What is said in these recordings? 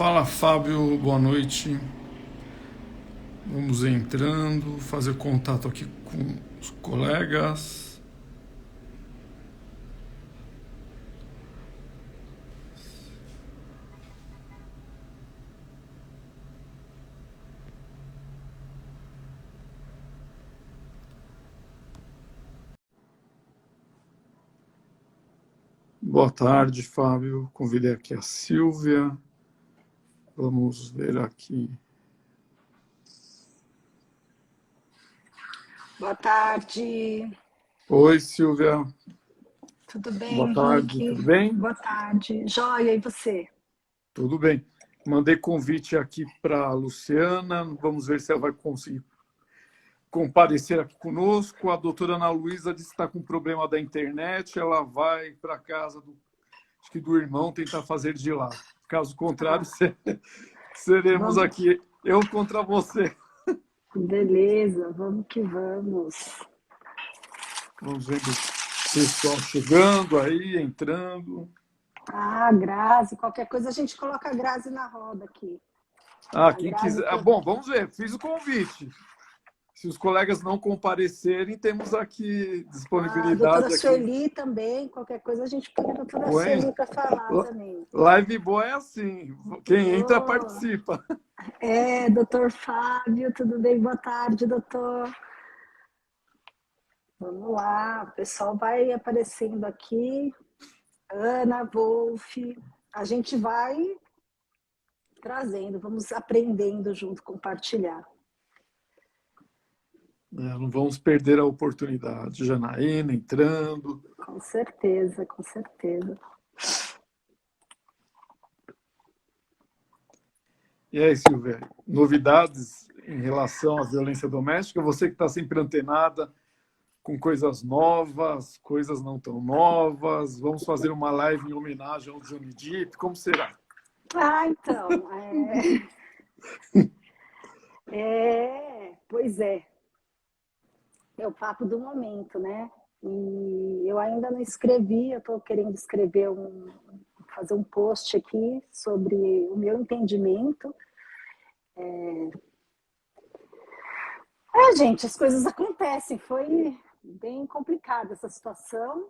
Fala, Fábio, boa noite. Vamos entrando, fazer contato aqui com os colegas. Boa tarde, Fábio. Convidei aqui a Silvia. Vamos ver aqui. Boa tarde. Oi, Silvia. Tudo bem, Boa tarde, Henrique? tudo bem? Boa tarde. Joia, e você? Tudo bem. Mandei convite aqui para a Luciana. Vamos ver se ela vai conseguir comparecer aqui conosco. A doutora Ana Luísa disse que está com problema da internet. Ela vai para casa acho que do irmão tentar fazer de lá. Caso contrário, seremos Vamos. aqui eu contra você. Beleza, vamos que vamos. Vamos vendo o pessoal chegando aí, entrando. Grazi, qualquer coisa a gente coloca a Grazi na roda aqui. A Quem Grazi quiser. tem... Bom, vamos ver. Fiz o convite. Se os colegas não comparecerem, temos aqui A doutora disponibilidade aqui. Sueli também, qualquer coisa a gente põe a doutora Sueli para falar também. Live boa é assim. Quem entra, Oh, participa. doutor Fábio, tudo bem? Boa tarde, doutor. Vamos lá, o pessoal vai aparecendo aqui. Ana, Wolf, a gente vai trazendo, vamos aprendendo junto, compartilhar. Não vamos perder a oportunidade. Janaína entrando. Com certeza, com certeza. E aí, Silvia, novidades em relação à violência doméstica? Você que está sempre antenada com coisas novas, coisas não tão novas. Vamos fazer uma live em homenagem ao Johnny Depp. Como será? Então, pois é. É o papo do momento, né? E eu ainda não escrevi, eu estou querendo escrever fazer um post aqui sobre o meu entendimento. Gente, as coisas acontecem. Foi bem complicada essa situação,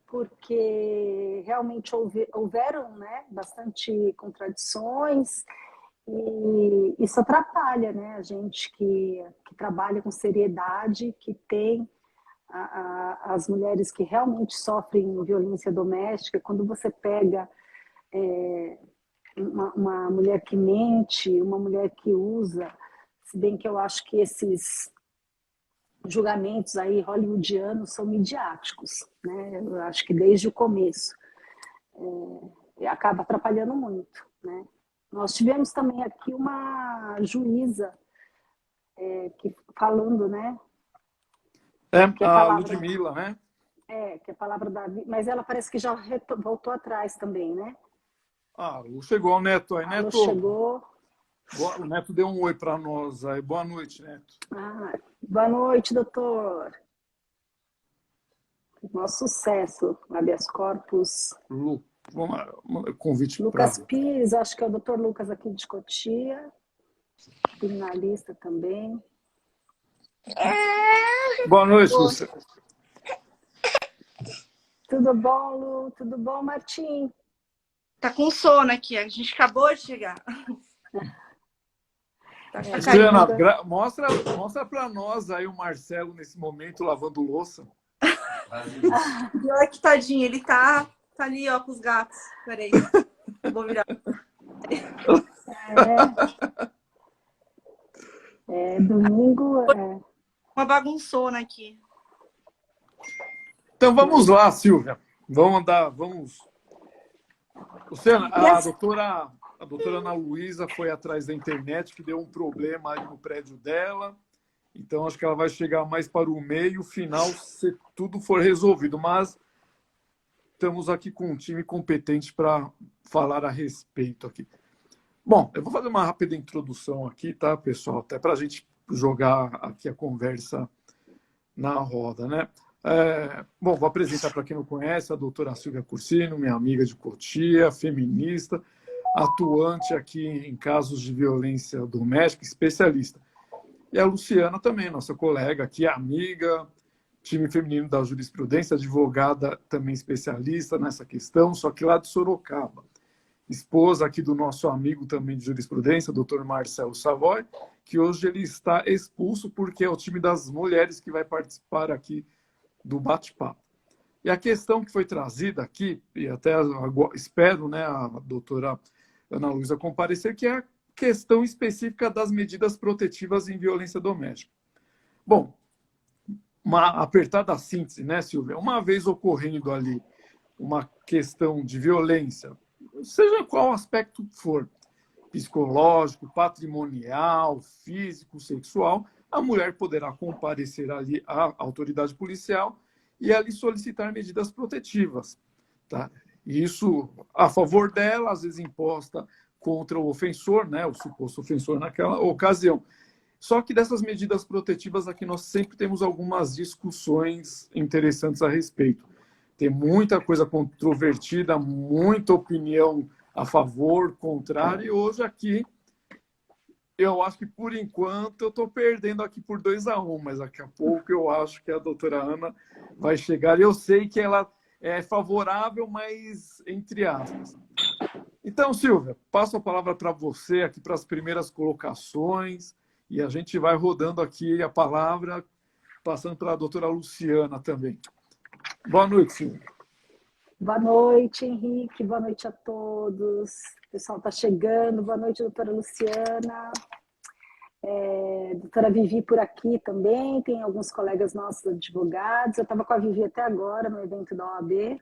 porque realmente houveram, né, bastante contradições e isso atrapalha, né, a gente que trabalha com seriedade, que tem as mulheres que realmente sofrem violência doméstica. Quando você pega uma mulher que mente, uma mulher que usa, se bem que eu acho que esses julgamentos aí hollywoodianos são midiáticos, né? Eu acho que desde o começo acaba atrapalhando muito, né? Nós tivemos também aqui uma juíza que falando, né? Que a A palavra Ludmilla, né? que a palavra da, mas ela parece que já voltou atrás também, né? Chegou o Neto aí. A Lu Neto, chegou. o Neto deu um oi para nós aí. Boa noite, Neto. Boa noite, doutor. Nosso sucesso, habeas corpus. Vamos lá, convite para... Lucas Pires, acho que é o doutor Lucas aqui de Cotia, criminalista também. Boa noite, Lúcia. Tudo bom, Lu? Tudo bom, Martim? Tá com sono aqui, a gente acabou de chegar. Luciana, mostra para nós aí o Marcelo nesse momento lavando louça. Olha que tadinho, ele tá ali, ó, com os gatos. Peraí, vou virar. Domingo uma bagunçona aqui. Então vamos lá, Silvia. Vamos. Luciana, a doutora Ana Luísa foi atrás da internet, que deu um problema aí no prédio dela. Então, acho que ela vai chegar mais para o meio final, se tudo for resolvido. Mas estamos aqui com um time competente para falar a respeito aqui. Bom, eu vou fazer uma rápida introdução aqui, tá, pessoal? Até para a gente jogar aqui a conversa na roda, né? Bom, vou apresentar para quem não conhece a doutora Silvia Cursino, minha amiga de Cotia, feminista. atuante aqui em casos de violência doméstica, especialista. E a Luciana também, nossa colega aqui, amiga, time feminino da jurisprudência, advogada também especialista nessa questão, só que lá de Sorocaba. Esposa aqui do nosso amigo também de jurisprudência, doutor Marcelo Savoy, que hoje ele está expulso porque é o time das mulheres que vai participar aqui do bate-papo. E a questão que foi trazida aqui, e até agora, espero, né, a doutora Ana Luísa comparecer, que é a questão específica das medidas protetivas em violência doméstica. Bom, uma apertada síntese, né, Silvia? Uma vez ocorrendo ali uma questão de violência, seja qual aspecto for, psicológico, patrimonial, físico, sexual, a mulher poderá comparecer ali à autoridade policial e ali solicitar medidas protetivas. Tá? Isso a favor dela, às vezes imposta contra o ofensor, né, o suposto ofensor naquela ocasião. Só que dessas medidas protetivas aqui nós sempre temos algumas discussões interessantes a respeito. Tem muita coisa controvertida, muita opinião a favor, contrário, e hoje aqui eu acho que por enquanto eu estou perdendo aqui por 2-1, mas daqui a pouco eu acho que a doutora Ana vai chegar. Eu sei que ela é favorável, mas entre aspas. Então, Silvia, passo a palavra para você aqui para as primeiras colocações e a gente vai rodando aqui a palavra, passando para a doutora Luciana também. Boa noite, Silvia. Boa noite, Henrique. Boa noite a todos. O pessoal está chegando. Boa noite, doutora Luciana. Doutora Vivi por aqui também. Tem alguns colegas nossos advogados. Eu estava com a Vivi até agora no evento da OAB.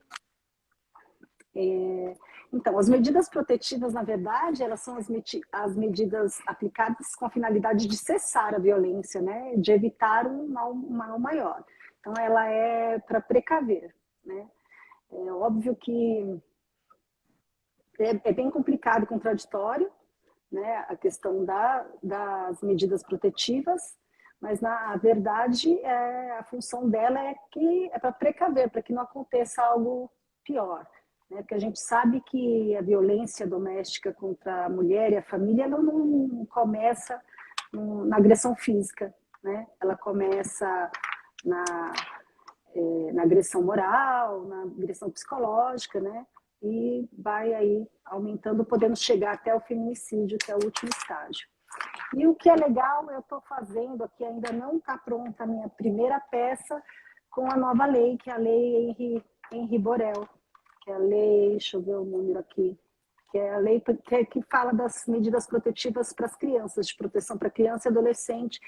Então, as medidas protetivas, na verdade, elas são as medidas aplicadas com a finalidade de cessar a violência, né? De evitar um mal maior. Então, ela é para precaver, né? É óbvio que é bem complicado e contraditório, né, a questão das medidas protetivas, mas, na verdade, a função dela é para precaver, para que não aconteça algo pior. Né? Porque a gente sabe que a violência doméstica contra a mulher e a família ela não começa na agressão física, né? Ela começa na agressão moral, na agressão psicológica, né? E vai aí aumentando, podendo chegar até o feminicídio, que é o último estágio. E o que é legal, eu estou fazendo aqui, ainda não está pronta a minha primeira peça com a nova lei, que é a lei Henri Borel, que é a lei, deixa eu ver o número aqui, que é a lei que fala das medidas protetivas para as crianças, de proteção para criança e adolescente,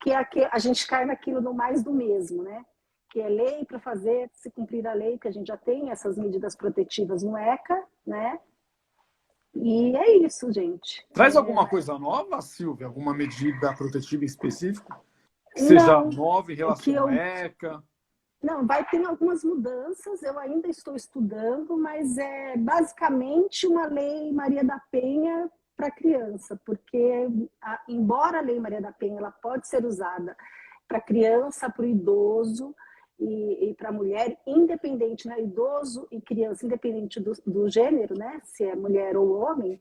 que é que a gente cai naquilo do mais do mesmo, né? Que é lei para fazer se cumprir a lei, que a gente já tem essas medidas protetivas no ECA, né? E é isso, gente. Traz alguma coisa nova, Silvia? Alguma medida protetiva específica? Que seja nova em relação ao ECA? Não, vai ter algumas mudanças, eu ainda estou estudando, mas é basicamente uma lei Maria da Penha para criança, porque embora a lei Maria da Penha ela pode ser usada para criança, para o idoso e para a mulher, independente, né? Idoso e criança, independente do gênero, né? Se é mulher ou homem,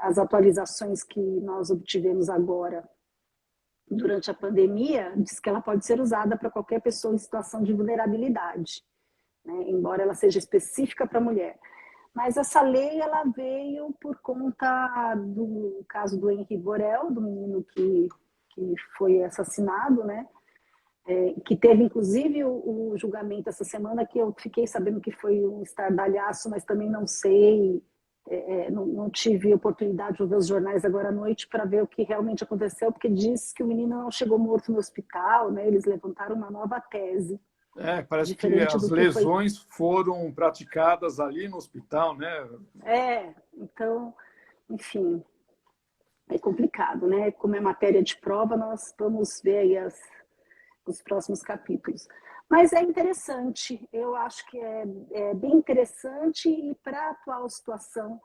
as atualizações que nós obtivemos agora durante a pandemia, diz que ela pode ser usada para qualquer pessoa em situação de vulnerabilidade, né? Embora ela seja específica para a mulher. Mas essa lei ela veio por conta do caso do Henri Borel, do menino que foi assassinado, né? Que teve inclusive o julgamento essa semana, que eu fiquei sabendo que foi um estardalhaço, mas também não sei, não tive oportunidade de ver os jornais agora à noite para ver o que realmente aconteceu, porque diz que o menino não chegou morto no hospital, né? Eles levantaram uma nova tese. Parece que as lesões foram praticadas ali no hospital, né? Então, enfim, é complicado, né? Como é matéria de prova, nós vamos ver aí os próximos capítulos. Mas é interessante, eu acho que é bem interessante, e para a atual situação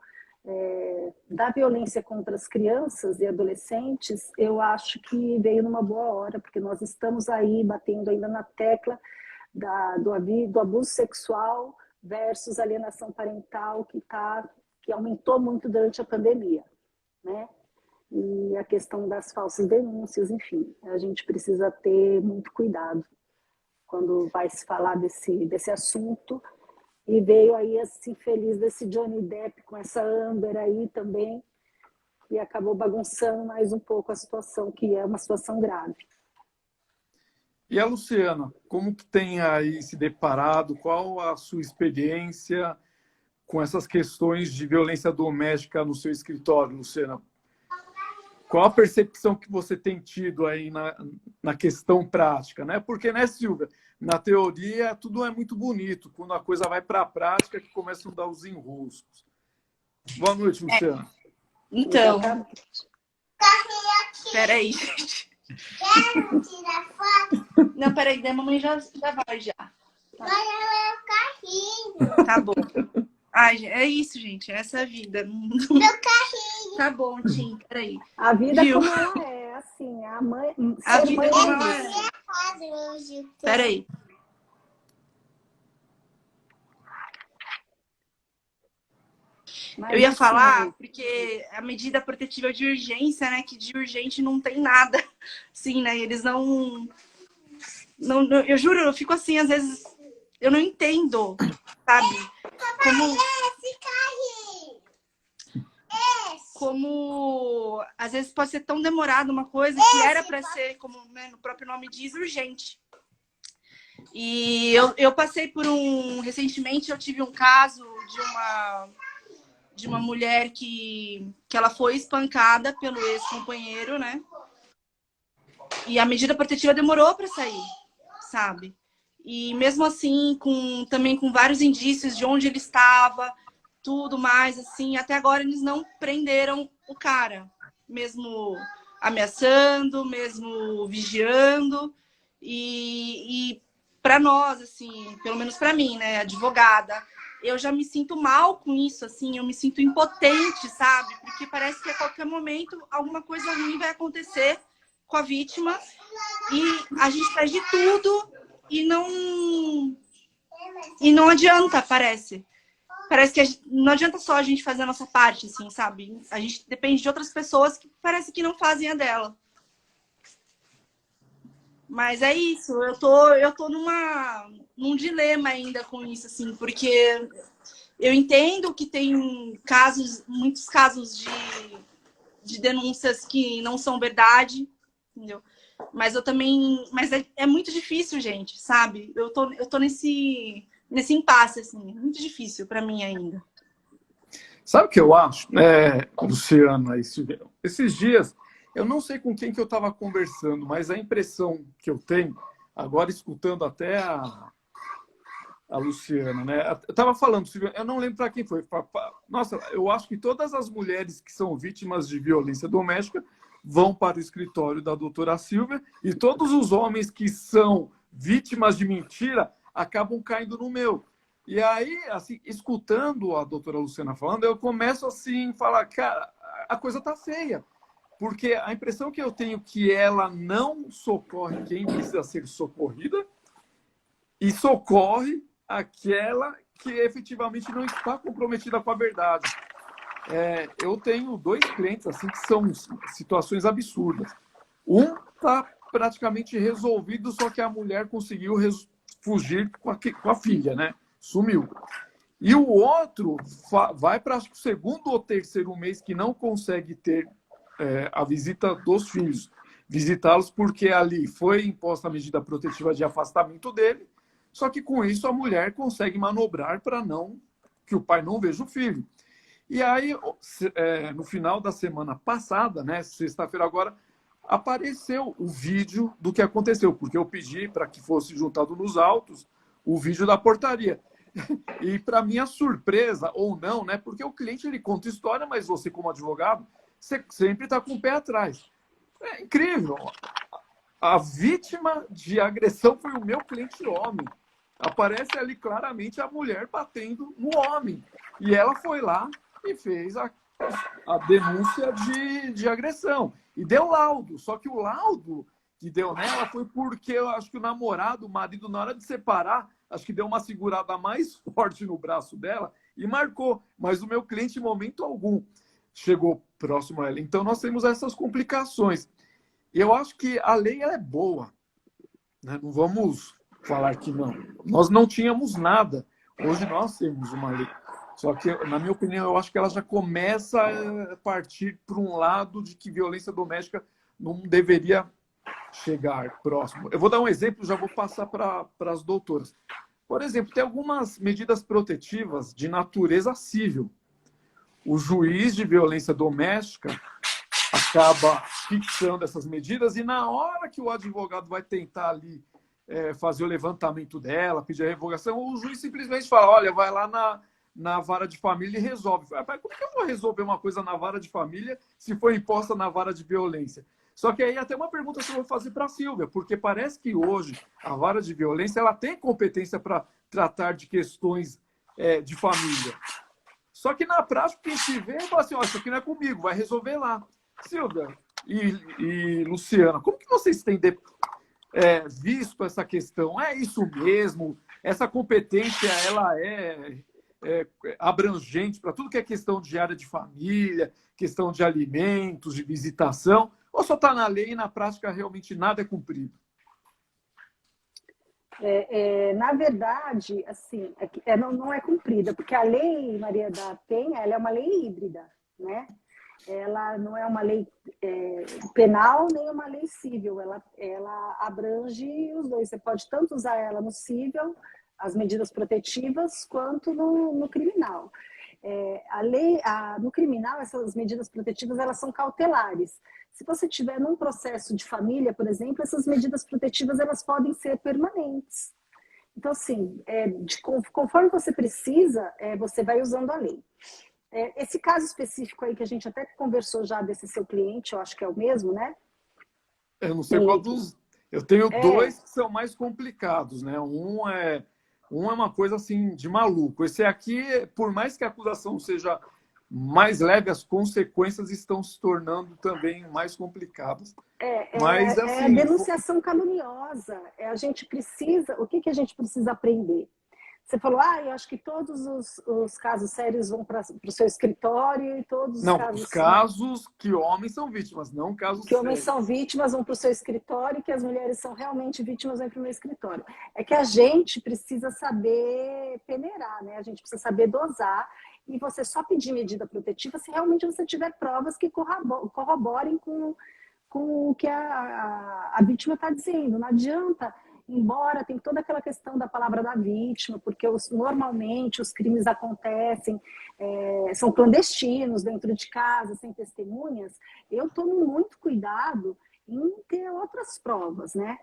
da violência contra as crianças e adolescentes, eu acho que veio numa boa hora, porque nós estamos aí batendo ainda na tecla do abuso sexual versus alienação parental, que que aumentou muito durante a pandemia, né? E a questão das falsas denúncias, enfim, a gente precisa ter muito cuidado quando vai se falar desse assunto. E veio aí esse infeliz desse Johnny Depp com essa Amber aí também, e acabou bagunçando mais um pouco a situação, que é uma situação grave. E a Luciana, como que tem aí se deparado? Qual a sua experiência com essas questões de violência doméstica no seu escritório, Luciana? Qual a percepção que você tem tido aí na questão prática, né? Porque, né, Silvia, na teoria tudo é muito bonito, quando a coisa vai para a prática que começam a dar os enroscos. Boa noite, Luciana. Então, peraí, gente. Quero tirar foto. Não, peraí, a mamãe já vai já. Olha o carrinho. Tá bom. Ai, é isso, gente. Essa é a vida. Meu carrinho. Tá bom, Tim, peraí. A vida Viu? como ela é, assim, a mãe... A ser vida mãe como é ela isso. é. Faz hoje. Peraí. Mas, Eu ia assim, falar, porque a medida protetiva de urgência, né? Que de urgente não tem nada. Sim, né? Eles não, eu juro, eu fico assim, às vezes, eu não entendo, sabe? Como, Esse carrinho. como às vezes pode ser tão demorado uma coisa que era para ser, como, né, no próprio nome diz, urgente. E eu passei por recentemente eu tive um caso de uma mulher que ela foi espancada pelo ex-companheiro, né? E a medida protetiva demorou para sair, sabe? E mesmo assim, também com vários indícios de onde ele estava, tudo mais, assim, até agora eles não prenderam o cara, mesmo ameaçando, mesmo vigiando. E para nós, assim, pelo menos para mim, né, advogada, eu já me sinto mal com isso, assim, eu me sinto impotente, sabe? Porque parece que a qualquer momento alguma coisa ruim vai acontecer com a vítima e a gente faz de tudo e não adianta, parece. Parece que não adianta só a gente fazer a nossa parte, assim, sabe? A gente depende de outras pessoas que parece que não fazem a dela. Mas é isso, eu tô num dilema ainda com isso, assim, porque eu entendo que tem muitos casos de denúncias que não são verdade, entendeu? Mas é muito difícil, gente, sabe? Eu tô nesse impasse, assim, muito difícil para mim ainda. Sabe o que eu acho, Luciana e Silvia? Esses dias, eu não sei com quem que eu estava conversando, mas a impressão que eu tenho, agora escutando até a Luciana, né? Eu estava falando, Silvia, eu não lembro para quem foi. Nossa, eu acho que todas as mulheres que são vítimas de violência doméstica vão para o escritório da doutora Silvia e todos os homens que são vítimas de mentira acabam caindo no meu. E aí, assim, escutando a doutora Luciana falando, eu começo assim a falar, cara, a coisa tá feia. Porque a impressão que eu tenho é que ela não socorre quem precisa ser socorrida e socorre aquela que efetivamente não está comprometida com a verdade. Eu tenho 2 clientes assim que são situações absurdas. Um está praticamente resolvido, só que a mulher conseguiu fugir com a filha, né? Sumiu. E o outro vai para o 2º ou 3º mês que não consegue ter a visita dos filhos, visitá-los porque ali foi imposta a medida protetiva de afastamento dele, só que com isso a mulher consegue manobrar para que o pai não veja o filho. E aí, no final da semana passada, né, sexta-feira agora, apareceu o vídeo do que aconteceu, porque eu pedi para que fosse juntado nos autos o vídeo da portaria. E para minha surpresa, ou não, né, porque o cliente ele conta história, mas você como advogado, você sempre está com o pé atrás. É incrível. A vítima de agressão foi o meu cliente homem. Aparece ali claramente a mulher batendo no homem. E ela foi lá e fez a denúncia de agressão. E deu laudo. Só que o laudo que deu nela foi porque eu acho que o marido, na hora de separar, acho que deu uma segurada mais forte no braço dela e marcou. Mas o meu cliente, em momento algum, chegou próximo a ela. Então, nós temos essas complicações. E eu acho que a lei ela é boa, né? Não vamos falar que não. Nós não tínhamos nada. Hoje nós temos uma lei. Só que, na minha opinião, eu acho que ela já começa a partir para um lado de que violência doméstica não deveria chegar próximo. Eu vou dar um exemplo, já vou passar para as doutoras. Por exemplo, tem algumas medidas protetivas de natureza civil. O juiz de violência doméstica acaba fixando essas medidas e na hora que o advogado vai tentar ali fazer o levantamento dela, pedir a revogação, o juiz simplesmente fala, olha, vai lá na vara de família e resolve. Como que eu vou resolver uma coisa na vara de família se for imposta na vara de violência? Só que aí até uma pergunta que eu vou fazer para a Silvia, porque parece que hoje a vara de violência ela tem competência para tratar de questões de família. Só que na prática, quem se vê, fala assim, ó, isso aqui não é comigo, vai resolver lá. Silvia e Luciana, como que vocês têm visto essa questão? É isso mesmo? Essa competência, ela é abrangente para tudo que é questão de área de família, questão de alimentos, de visitação, ou só está na lei e na prática realmente nada é cumprido? Na verdade, assim, não é cumprida, porque a lei Maria da Penha ela é uma lei híbrida, né? Ela não é uma lei penal nem uma lei civil, ela abrange os dois. Você pode tanto usar ela no civil, as medidas protetivas, quanto no criminal. No criminal, essas medidas protetivas elas são cautelares. Se você tiver num processo de família, por exemplo, essas medidas protetivas elas podem ser permanentes. Então, assim, conforme você precisa, você vai usando a lei. Esse caso específico aí que a gente até conversou já desse seu cliente, eu acho que é o mesmo, né? Eu não sei qual dos... Eu tenho dois que são mais complicados, né? Um é uma coisa assim de maluco. Esse aqui, por mais que a acusação seja mais leve, as consequências estão se tornando também mais complicadas. Mas, assim, a denunciação caluniosa. A gente precisa... O que a gente precisa aprender? Você falou, eu acho que todos os casos sérios vão para o seu escritório e todos não, os casos que homens são vítimas, não casos que homens são vítimas vão para o seu escritório e que as mulheres são realmente vítimas vão para o meu escritório. É que a gente precisa saber peneirar, né? A gente precisa saber dosar e você só pedir medida protetiva se realmente você tiver provas que corroborem com o que a vítima está dizendo. Não adianta... Embora tem toda aquela questão da palavra da vítima, porque normalmente os crimes acontecem, são clandestinos, dentro de casa, sem testemunhas, eu tomo muito cuidado em ter outras provas, né?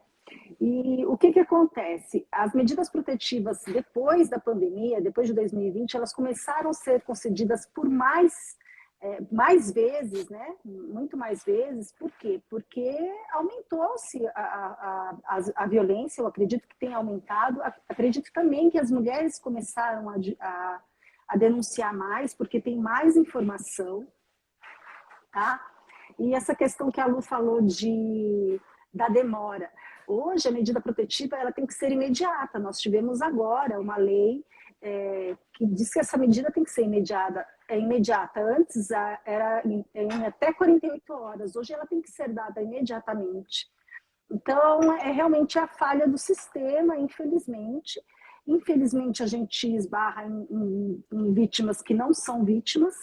E o que acontece? As medidas protetivas, depois da pandemia, depois de 2020, elas começaram a ser concedidas por mais vezes, né? Muito mais vezes. Por quê? Porque aumentou-se a violência, eu acredito que tenha aumentado. Acredito também que as mulheres começaram a denunciar mais, porque tem mais informação, tá? E essa questão que a Lu falou da demora. Hoje, a medida protetiva ela tem que ser imediata. Nós tivemos agora uma lei que diz que essa medida tem que ser imediata. Antes era em até 48 horas. Hoje ela tem que ser dada imediatamente. Então, realmente a falha do sistema, infelizmente. Infelizmente, a gente esbarra em vítimas que não são vítimas.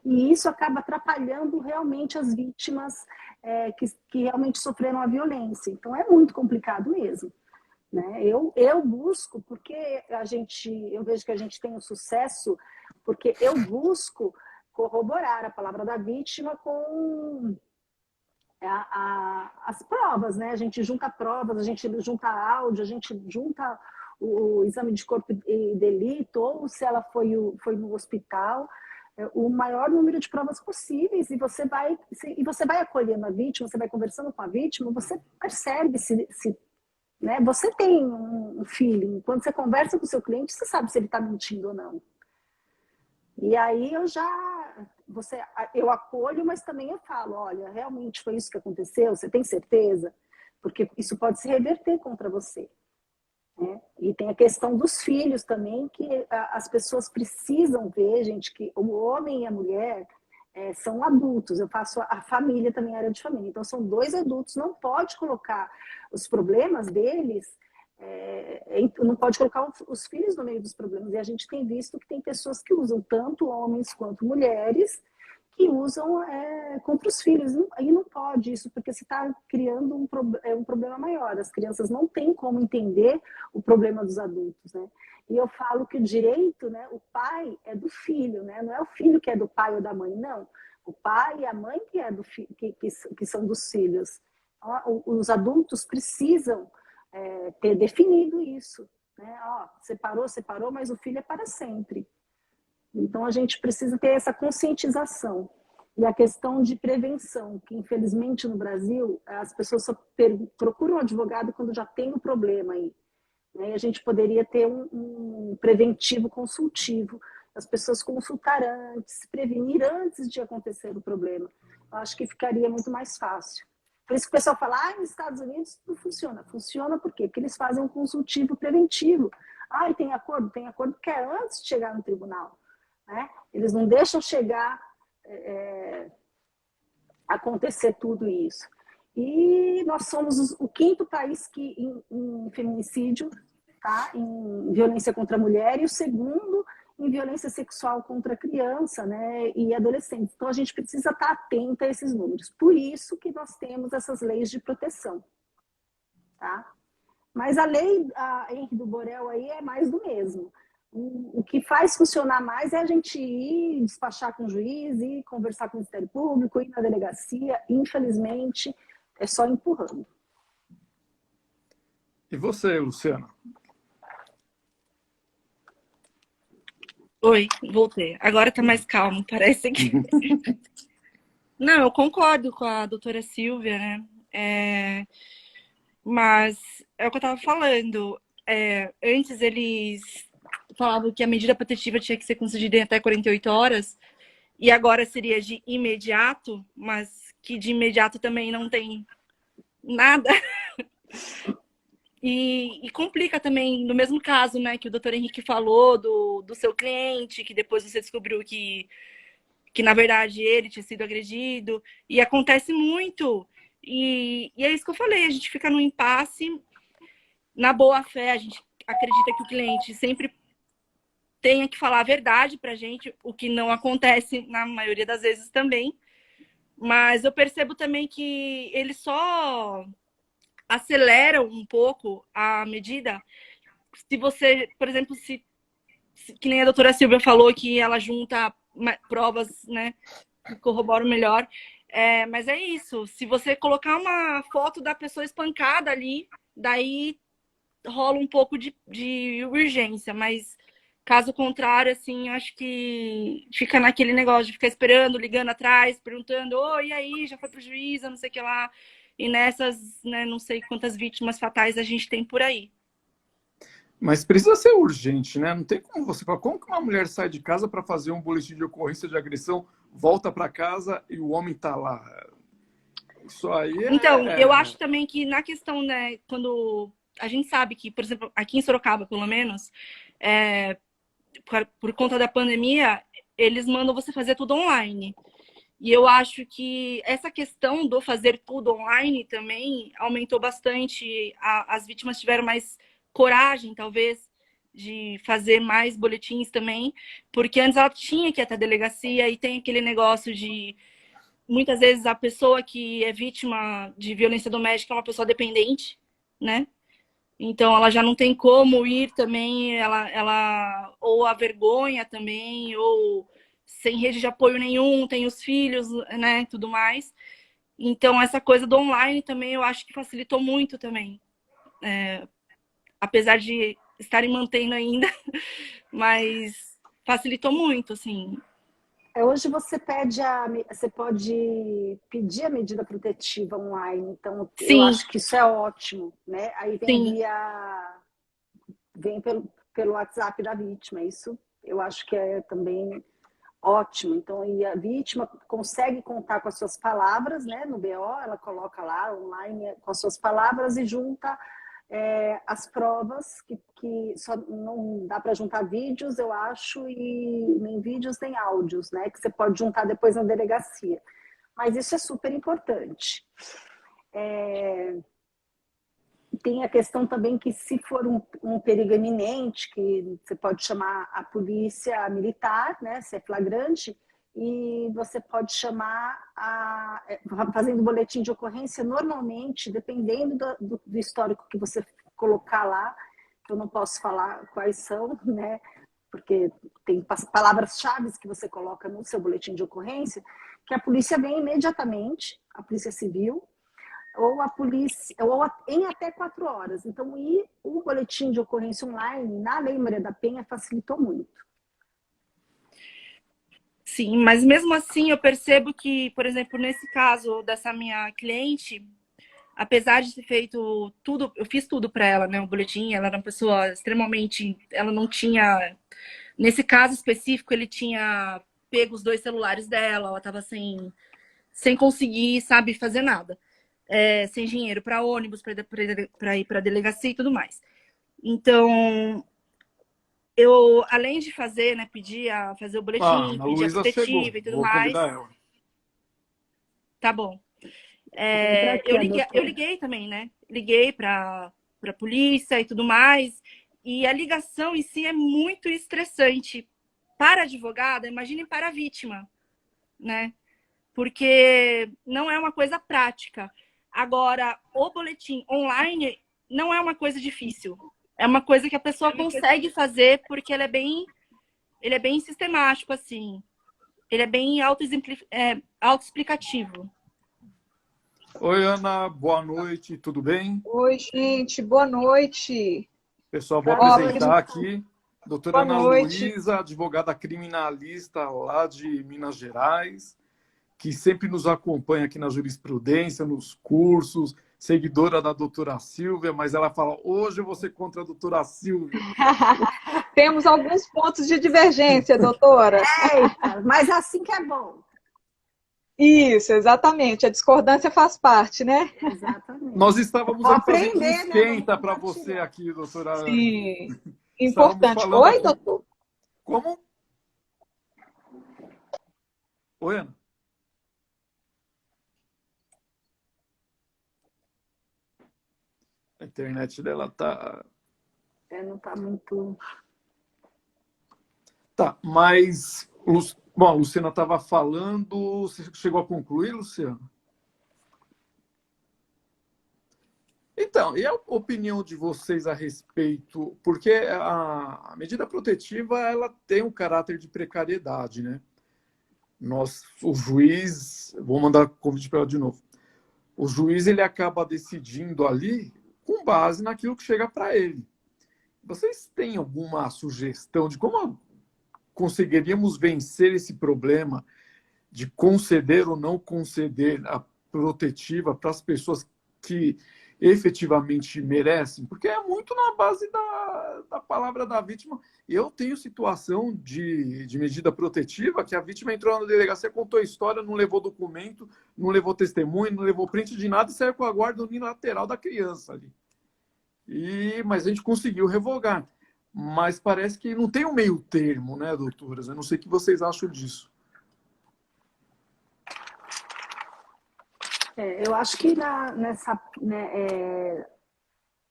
E isso acaba atrapalhando realmente as vítimas que realmente sofreram a violência. Então, é muito complicado mesmo. Né? Eu busco, porque eu vejo que a gente tem um sucesso, porque eu busco corroborar a palavra da vítima com as provas, né? A gente junta provas, a gente junta áudio, a gente junta o exame de corpo e delito, ou se ela foi no hospital, o maior número de provas possíveis, e você vai acolhendo a vítima, você vai conversando com a vítima, você percebe se né? Você tem um feeling, quando você conversa com o seu cliente, você sabe se ele está mentindo ou não. E aí eu acolho, mas também eu falo, olha, realmente foi isso que aconteceu? Você tem certeza? Porque isso pode se reverter contra você. né? E tem a questão dos filhos também, que as pessoas precisam ver, gente, que o homem e a mulher são adultos. Eu faço a família também, área de família. Então, são dois adultos, não pode colocar os problemas deles, não pode colocar os filhos no meio dos problemas. E a gente tem visto que tem pessoas que usam tanto homens quanto mulheres, que usam contra os filhos. Aí não pode isso, porque você está criando um problema maior. As crianças não têm como entender o problema dos adultos, né? E eu falo que o direito, né, o pai é do filho, né? Não é o filho que é do pai ou da mãe, não. O pai e a mãe que, que são dos filhos. Então, os adultos precisam ter definido isso, né? Ó, separou, mas o filho é para sempre. Então, a gente precisa ter essa conscientização. E a questão de prevenção, que infelizmente no Brasil, as pessoas só procuram um advogado quando já tem o problema aí. E a gente poderia ter um preventivo consultivo. As pessoas consultar antes, prevenir antes de acontecer o problema. Eu acho que ficaria muito mais fácil. Por isso que o pessoal fala, nos Estados Unidos não funciona. Funciona por quê? Porque eles fazem um consultivo preventivo. E tem acordo? Tem acordo que é antes de chegar no tribunal. Né? Eles não deixam chegar, acontecer tudo isso. E nós somos o quinto país que em feminicídio, tá? Em violência contra a mulher, e o segundo em violência sexual contra a criança, né? E adolescente. Então a gente precisa estar atenta a esses números. Por isso que nós temos essas leis de proteção. Tá? Mas a lei Henri do Borel aí é mais do mesmo. O que faz funcionar mais é a gente ir despachar com o juiz, ir conversar com o Ministério Público, ir na delegacia. Infelizmente, é só empurrando. E você, Luciana? Oi, voltei. Agora tá mais calmo, parece que... Não, eu concordo com a doutora Silvia, né? Mas é o que eu tava falando. Antes eles falavam que a medida protetiva tinha que ser concedida em até 48 horas, e agora seria de imediato, mas que de imediato também não tem nada. E complica também, no mesmo caso, né, que o doutor Henrique falou do seu cliente, que depois você descobriu que na verdade ele tinha sido agredido, e acontece muito. E é isso que eu falei, a gente fica num impasse. Na boa fé, a gente acredita que o cliente sempre tenha que falar a verdade pra gente, o que não acontece na maioria das vezes também. Mas eu percebo também que eles só aceleram um pouco a medida. Se você, por exemplo, que nem a doutora Silvia falou, que ela junta provas, né, que corroboram melhor. Mas é isso. Se você colocar uma foto da pessoa espancada ali, daí rola um pouco de urgência. Mas caso contrário, assim, acho que fica naquele negócio de ficar esperando, ligando atrás, perguntando, oi, e aí, já foi pro juiz, não sei o que lá. E nessas, né, não sei quantas vítimas fatais a gente tem por aí. Mas precisa ser urgente, né? Não tem como você falar. Como que uma mulher sai de casa para fazer um boletim de ocorrência de agressão, volta para casa e o homem está lá? Isso aí Então, eu acho também que na questão, né, quando a gente sabe que, por exemplo, aqui em Sorocaba, pelo menos, por conta da pandemia, eles mandam você fazer tudo online. E eu acho que essa questão do fazer tudo online também aumentou bastante. As vítimas tiveram mais coragem, talvez, de fazer mais boletins também, porque antes ela tinha que ir até a delegacia, e tem aquele negócio de, muitas vezes, a pessoa que é vítima de violência doméstica é uma pessoa dependente, né? Então ela já não tem como ir também, ela ou a vergonha também, ou sem rede de apoio nenhum, tem os filhos, né, tudo mais. Então essa coisa do online também eu acho que facilitou muito também. Apesar de estarem mantendo ainda, mas facilitou muito, assim. Hoje você pode pedir a medida protetiva online, então Sim. Eu acho que isso é ótimo, né? Aí vem pelo WhatsApp da vítima, isso eu acho que é também ótimo. Então, e a vítima consegue contar com as suas palavras, né? No BO, ela coloca lá online com as suas palavras e junta as provas, que só não dá para juntar vídeos, eu acho, e nem vídeos nem áudios, né? Que você pode juntar depois na delegacia. Mas isso é super importante. Tem a questão também que, se for um perigo iminente, que você pode chamar a polícia militar, né, se é flagrante, e você pode chamar, fazendo boletim de ocorrência, normalmente, dependendo do histórico que você colocar lá, que eu não posso falar quais são, né, porque tem palavras-chave que você coloca no seu boletim de ocorrência, que a polícia vem imediatamente, a polícia civil, ou a polícia, ou em até 4 horas. Então, o boletim de ocorrência online, na Lei Maria da Penha, facilitou muito. Sim, mas mesmo assim eu percebo que, por exemplo, nesse caso dessa minha cliente, apesar de ter feito tudo, eu fiz tudo para ela, né, o boletim, ela era uma pessoa extremamente, ela não tinha, nesse caso específico, ele tinha pego os 2 celulares dela, ela estava sem conseguir, sabe, fazer nada. Sem dinheiro para ônibus, para ir para a delegacia e tudo mais. Então, eu, além de fazer, né, pedir a fazer o boletim, Ana pedir a Luísa chegou. protetiva e tudo Vou mais. convidar ela. Tá bom. Aqui, Eu liguei também, né? Liguei para a polícia e tudo mais. E a ligação em si é muito estressante. Para a advogada, imagine para a vítima, né? Porque não é uma coisa prática. Agora, o boletim online não é uma coisa difícil. É uma coisa que a pessoa consegue fazer porque ele é bem sistemático, assim. Ele é bem autoexplicativo. Oi, Ana, boa noite, tudo bem? Oi, gente, boa noite. Pessoal, vou Boa apresentar noite. aqui doutora Boa Ana noite. Luísa, advogada criminalista lá de Minas Gerais, que sempre nos acompanha aqui na jurisprudência, nos cursos, seguidora da doutora Silvia, mas ela fala, hoje eu vou ser contra a doutora Silvia. Temos alguns pontos de divergência, doutora. Eita, mas assim que é bom. Isso, exatamente. A discordância faz parte, né? Exatamente. Nós estávamos Vou aqui fazendo um aprender, né? esquenta Vamos para compartilhar. você aqui, doutora Ana. Sim. Estávamos Importante. falando Oi, aqui. doutor? Como? Oi, Ana. A internet dela tá... Não está muito... Tá, mas... Bom, a Luciana estava falando... Você chegou a concluir, Luciana? Então, e a opinião de vocês a respeito? Porque a medida protetiva, ela tem um caráter de precariedade, né? O juiz... Vou mandar convite para ela de novo. O juiz, ele acaba decidindo ali com base naquilo que chega para ele. Vocês têm alguma sugestão de como conseguiríamos vencer esse problema de conceder ou não conceder a protetiva para as pessoas que efetivamente merecem? Porque é muito na base da palavra da vítima. Eu tenho situação de medida protetiva que a vítima entrou na delegacia, contou a história, não levou documento, não levou testemunho, não levou print de nada e saiu com a guarda unilateral da criança ali. Mas a gente conseguiu revogar. Mas parece que não tem um meio termo, né, doutoras? Eu não sei o que vocês acham disso. Eu acho que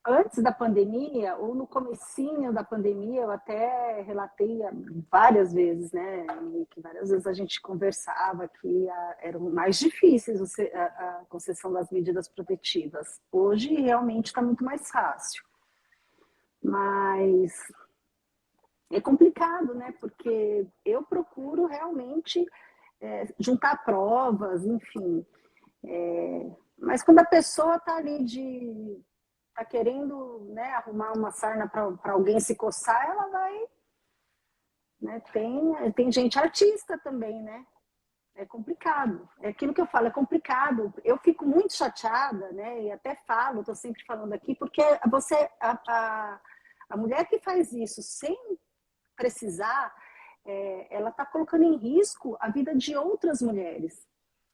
antes da pandemia, ou no comecinho da pandemia, eu até relatei várias vezes, né? Que várias vezes a gente conversava que eram mais difíceis a concessão das medidas protetivas. Hoje, realmente, está muito mais fácil. Mas é complicado, né? Porque eu procuro realmente juntar provas, enfim. Mas quando a pessoa está ali tá querendo, né, arrumar uma sarna para alguém se coçar, ela vai, né? Tem gente artista também, né? É complicado. É aquilo que eu falo, é complicado. Eu fico muito chateada, né? E até falo, estou sempre falando aqui, porque a mulher que faz isso sem precisar, ela está colocando em risco a vida de outras mulheres.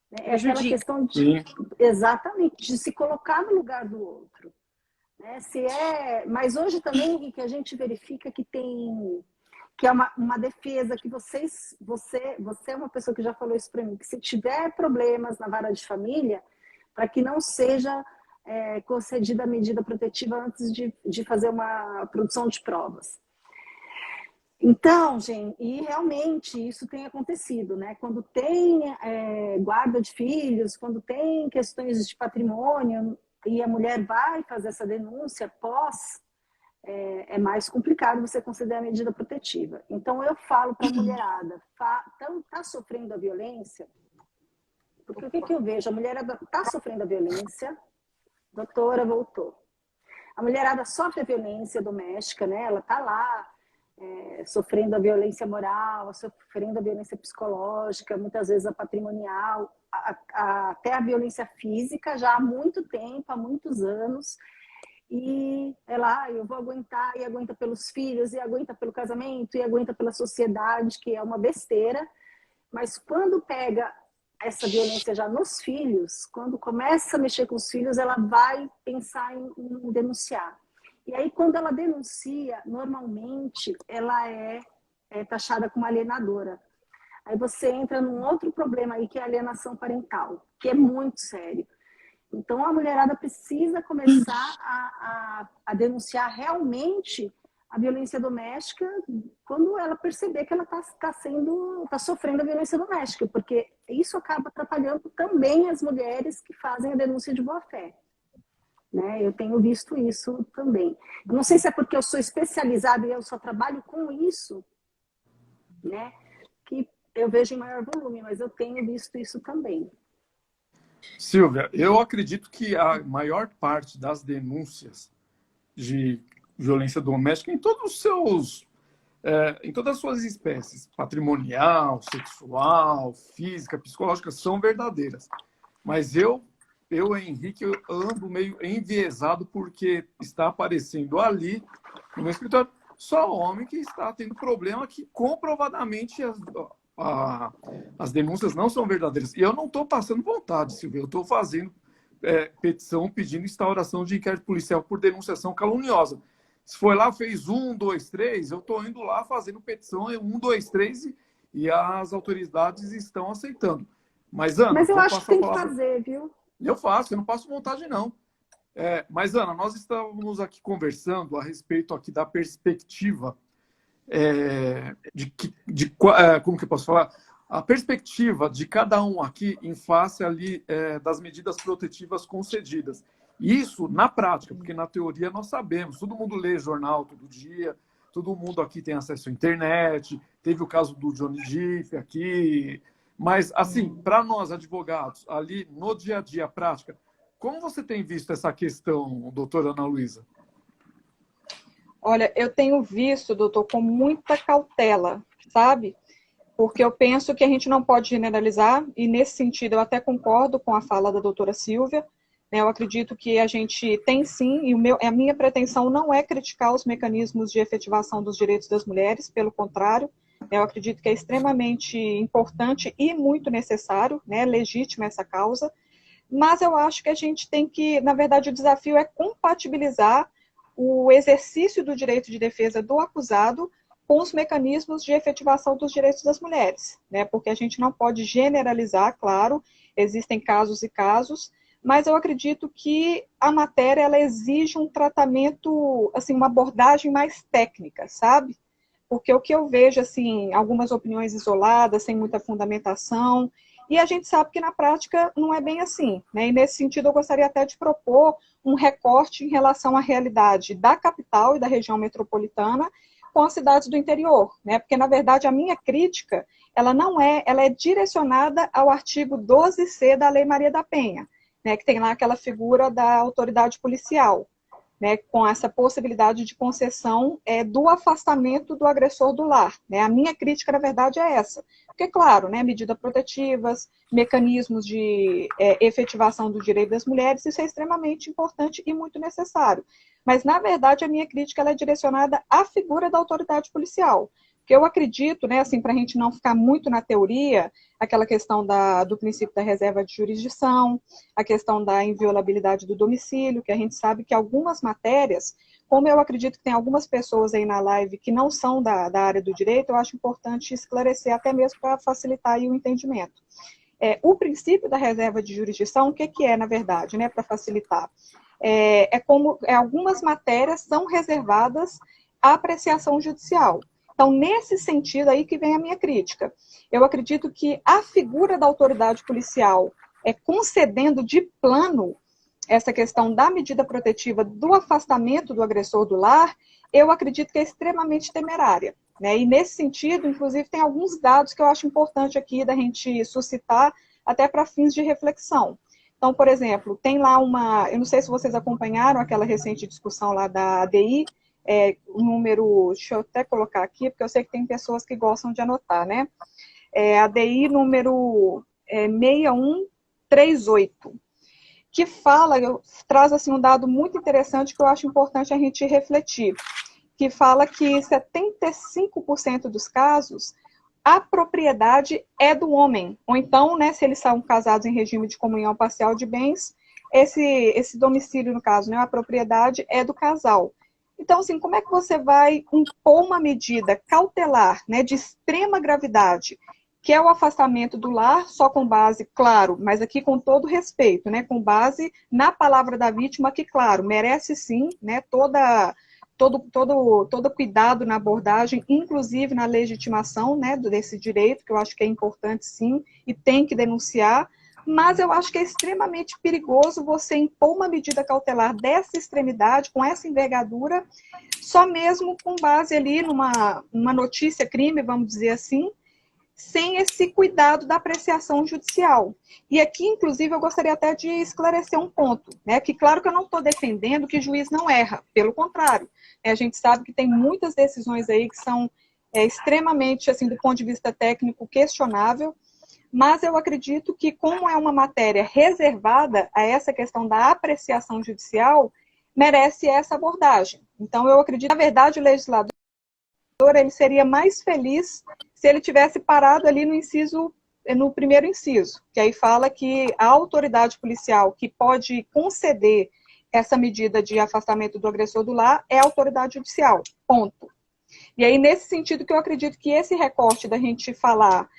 Né? É aquela questão de, exatamente, de se colocar no lugar do outro. né? Mas hoje também, Henrique, a gente verifica que é uma defesa que você é uma pessoa que já falou isso para mim, que se tiver problemas na vara de família, para que não seja concedida a medida protetiva antes de fazer uma produção de provas. Então, gente, e realmente isso tem acontecido, né? Quando tem guarda de filhos, quando tem questões de patrimônio e a mulher vai fazer essa denúncia é mais complicado você conceder a medida protetiva. Então, eu falo para a mulherada, está sofrendo a violência, porque o que eu vejo? A mulherada está sofrendo a violência, doutora, voltou. A mulherada sofre a violência doméstica, né? Ela está lá sofrendo a violência moral, sofrendo a violência psicológica, muitas vezes a patrimonial, até a violência física, já há muito tempo, há muitos anos. E ela, eu vou aguentar, e aguenta pelos filhos, e aguenta pelo casamento, e aguenta pela sociedade, que é uma besteira. Mas quando pega essa violência já nos filhos, quando começa a mexer com os filhos, ela vai pensar em denunciar. E aí, quando ela denuncia, normalmente ela é taxada como alienadora. Aí você entra num outro problema aí, que é a alienação parental, que é muito sério. Então, a mulherada precisa começar a denunciar realmente a violência doméstica quando ela perceber que ela está sofrendo a violência doméstica, porque isso acaba atrapalhando também as mulheres que fazem a denúncia de boa-fé. Né? Eu tenho visto isso também. Eu não sei se é porque eu sou especializada e eu só trabalho com isso, né? Que eu vejo em maior volume, mas eu tenho visto isso também. Silvia, eu acredito que a maior parte das denúncias de violência doméstica em todos os seus, em todas as suas espécies, patrimonial, sexual, física, psicológica, são verdadeiras. Mas eu, Henrique, eu ando meio enviesado porque está aparecendo ali no meu escritório só homem que está tendo problema que comprovadamente as denúncias não são verdadeiras. E eu não estou passando vontade, Silvia. Eu estou fazendo petição pedindo instauração de inquérito policial por denunciação caluniosa. Se foi lá, fez 1, 2, 3, eu estou indo lá fazendo petição 1, 2, 3 e as autoridades estão aceitando. Mas, Ana, eu acho que tem que fazer, viu? Eu faço, eu não passo vontade, não. Mas, Ana, nós estávamos aqui conversando a respeito aqui da perspectiva como que eu posso falar? A perspectiva de cada um aqui em face ali das medidas protetivas concedidas. Isso na prática, porque na teoria nós sabemos, todo mundo lê jornal todo dia, todo mundo aqui tem acesso à internet, teve o caso do Johnny Depp aqui, mas assim, para nós advogados, ali no dia a dia, prática, como você tem visto essa questão, doutora Ana Luísa? Olha, eu tenho visto, doutor, com muita cautela, sabe? Porque eu penso que a gente não pode generalizar, e nesse sentido eu até concordo com a fala da doutora Silvia, né? Eu acredito que a gente tem sim, e a minha pretensão não é criticar os mecanismos de efetivação dos direitos das mulheres, pelo contrário, eu acredito que é extremamente importante e muito necessário, né? Legítima essa causa, mas eu acho que a gente tem que, na verdade, o desafio é compatibilizar o exercício do direito de defesa do acusado com os mecanismos de efetivação dos direitos das mulheres, né? Porque a gente não pode generalizar, claro, existem casos e casos, mas eu acredito que a matéria ela exige um tratamento, assim, uma abordagem mais técnica, sabe? Porque o que eu vejo, assim, algumas opiniões isoladas, sem muita fundamentação, e a gente sabe que na prática não é bem assim, né? E nesse sentido eu gostaria até de propor um recorte em relação à realidade da capital e da região metropolitana com as cidades do interior, né? Porque na verdade a minha crítica, ela é direcionada ao artigo 12C da Lei Maria da Penha, né? Que tem lá aquela figura da autoridade policial, né, com essa possibilidade de concessão do afastamento do agressor do lar. Né? A minha crítica, na verdade, é essa. Porque, claro, né, medidas protetivas, mecanismos de efetivação do direito das mulheres, isso é extremamente importante e muito necessário. Mas, na verdade, a minha crítica ela é direcionada à figura da autoridade policial. Porque eu acredito, né, assim, para a gente não ficar muito na teoria, aquela questão do princípio da reserva de jurisdição, a questão da inviolabilidade do domicílio, que a gente sabe que algumas matérias, como eu acredito que tem algumas pessoas aí na live que não são da área do direito, eu acho importante esclarecer, até mesmo para facilitar aí o entendimento. O princípio da reserva de jurisdição, o que é, na verdade, né, para facilitar? Como algumas matérias são reservadas à apreciação judicial. Então, nesse sentido aí que vem a minha crítica. Eu acredito que a figura da autoridade policial concedendo de plano essa questão da medida protetiva do afastamento do agressor do lar, eu acredito que é extremamente temerária. Né? E nesse sentido, inclusive, tem alguns dados que eu acho importante aqui da gente suscitar, até para fins de reflexão. Então, por exemplo, tem lá eu não sei se vocês acompanharam aquela recente discussão lá da ADI, o número, deixa eu até colocar aqui, porque eu sei que tem pessoas que gostam de anotar, né? ADI número 6138, que traz assim, um dado muito interessante que eu acho importante a gente refletir, que fala que 75% dos casos a propriedade é do homem, ou então, né, se eles são casados em regime de comunhão parcial de bens, esse domicílio, no caso, né, a propriedade é do casal. Então, assim, como é que você vai impor uma medida cautelar, né, de extrema gravidade, que é o afastamento do lar, só com base, claro, mas aqui com todo respeito, né, com base na palavra da vítima, que, claro, merece sim, né, todo cuidado na abordagem, inclusive na legitimação, né, desse direito, que eu acho que é importante sim, e tem que denunciar, mas eu acho que é extremamente perigoso você impor uma medida cautelar dessa extremidade, com essa envergadura, só mesmo com base ali numa notícia crime, vamos dizer assim, sem esse cuidado da apreciação judicial. E aqui, inclusive, eu gostaria até de esclarecer um ponto, né, que claro que eu não estou defendendo que juiz não erra, pelo contrário, a gente sabe que tem muitas decisões aí que são extremamente, assim, do ponto de vista técnico, questionável, mas eu acredito que, como é uma matéria reservada a essa questão da apreciação judicial, merece essa abordagem. Então, eu acredito, na verdade, o legislador ele seria mais feliz se ele tivesse parado ali no primeiro inciso, que aí fala que a autoridade policial que pode conceder essa medida de afastamento do agressor do lar é a autoridade judicial, ponto. E aí, nesse sentido, que eu acredito que esse recorte da gente falar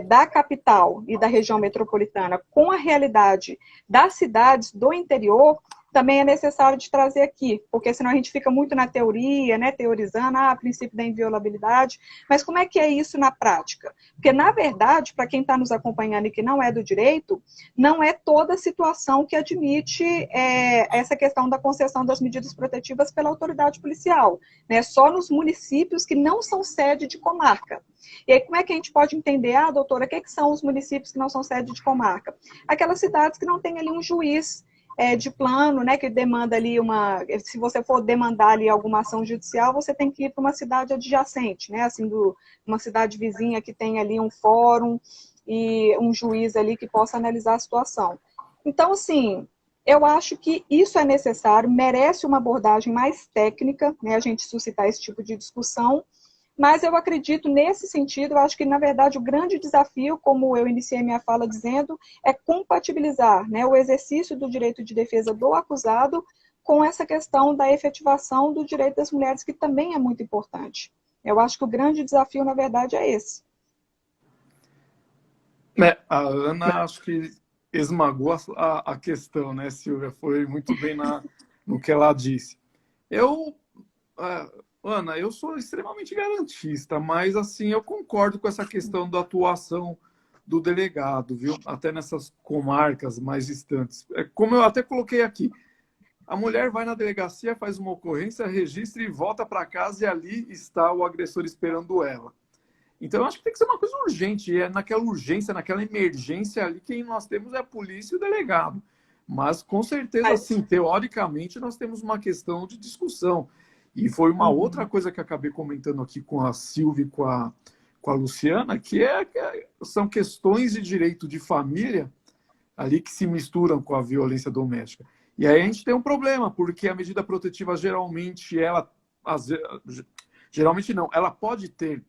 da capital e da região metropolitana com a realidade das cidades do interior, também é necessário de trazer aqui, porque senão a gente fica muito na teoria, né, teorizando, princípio da inviolabilidade, mas como é que é isso na prática? Porque, na verdade, para quem está nos acompanhando e que não é do direito, não é toda situação que admite essa questão da concessão das medidas protetivas pela autoridade policial, né, só nos municípios que não são sede de comarca. E aí, como é que a gente pode entender, doutora, o que são os municípios que não são sede de comarca? Aquelas cidades que não têm ali um juiz de plano, né, que demanda ali se você for demandar ali alguma ação judicial, você tem que ir para uma cidade adjacente, né, assim, uma cidade vizinha que tem ali um fórum e um juiz ali que possa analisar a situação. Então, assim, eu acho que isso é necessário, merece uma abordagem mais técnica, né, a gente suscitar esse tipo de discussão, mas eu acredito nesse sentido, eu acho que, na verdade, o grande desafio, como eu iniciei minha fala dizendo, é compatibilizar, né, o exercício do direito de defesa do acusado com essa questão da efetivação do direito das mulheres, que também é muito importante. Eu acho que o grande desafio, na verdade, é esse. A Ana, acho que esmagou a questão, né, Silvia? Foi muito bem no que ela disse. Ana, eu sou extremamente garantista, mas assim, eu concordo com essa questão da atuação do delegado, viu? Até nessas comarcas mais distantes. Como eu até coloquei aqui, a mulher vai na delegacia, faz uma ocorrência, registra e volta para casa e ali está o agressor esperando ela. Então, eu acho que tem que ser uma coisa urgente, e naquela urgência, naquela emergência ali, quem nós temos é a polícia e o delegado. Mas, com certeza, sim, teoricamente, nós temos uma questão de discussão. E foi uma outra coisa que acabei comentando aqui com a Silvia e com a Luciana, que são questões de direito de família ali que se misturam com a violência doméstica. E aí a gente tem um problema, porque a medida protetiva geralmente não, ela pode ter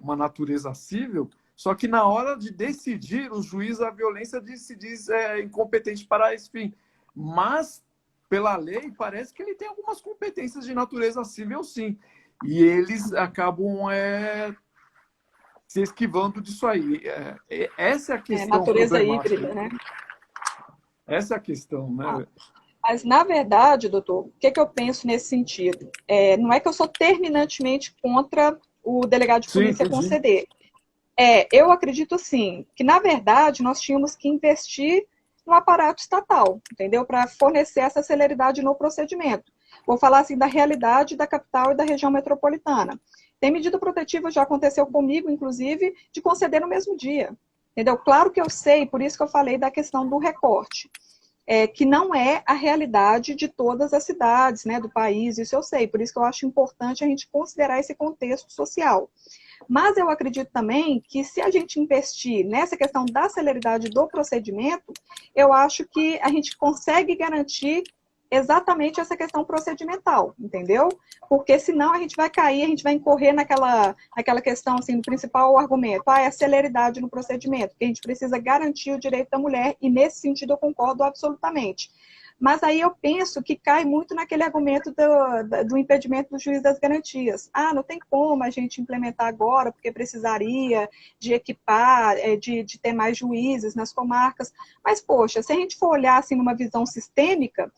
uma natureza cível, só que na hora de decidir, o juiz da violência se diz incompetente para esse fim. Mas, pela lei, parece que ele tem algumas competências de natureza civil, sim. E eles acabam se esquivando disso aí. Essa é a questão natureza problemática. híbrida, né? Essa é a questão, né? Mas, na verdade, doutor, o que eu penso nesse sentido? Não é que eu sou terminantemente contra o delegado de polícia conceder. Eu acredito, sim, que, na verdade, nós tínhamos que investir no aparato estatal, entendeu? Para fornecer essa celeridade no procedimento. Vou falar, assim, da realidade da capital e da região metropolitana. Tem medida protetiva, já aconteceu comigo, inclusive, de conceder no mesmo dia, entendeu? Claro que eu sei, por isso que eu falei da questão do recorte. Que não é a realidade de todas as cidades, né, do país, isso eu sei, por isso que eu acho importante a gente considerar esse contexto social. Mas eu acredito também que se a gente investir nessa questão da celeridade do procedimento, eu acho que a gente consegue garantir exatamente essa questão procedimental, entendeu? Porque senão a gente vai cair, a gente vai incorrer naquela questão, assim, do principal argumento, é a celeridade no procedimento, que a gente precisa garantir o direito da mulher, e nesse sentido eu concordo absolutamente. Mas aí eu penso que cai muito naquele argumento do impedimento do juiz das garantias. Não tem como a gente implementar agora, porque precisaria de equipar, de ter mais juízes nas comarcas. Mas, poxa, se a gente for olhar assim numa visão sistêmica,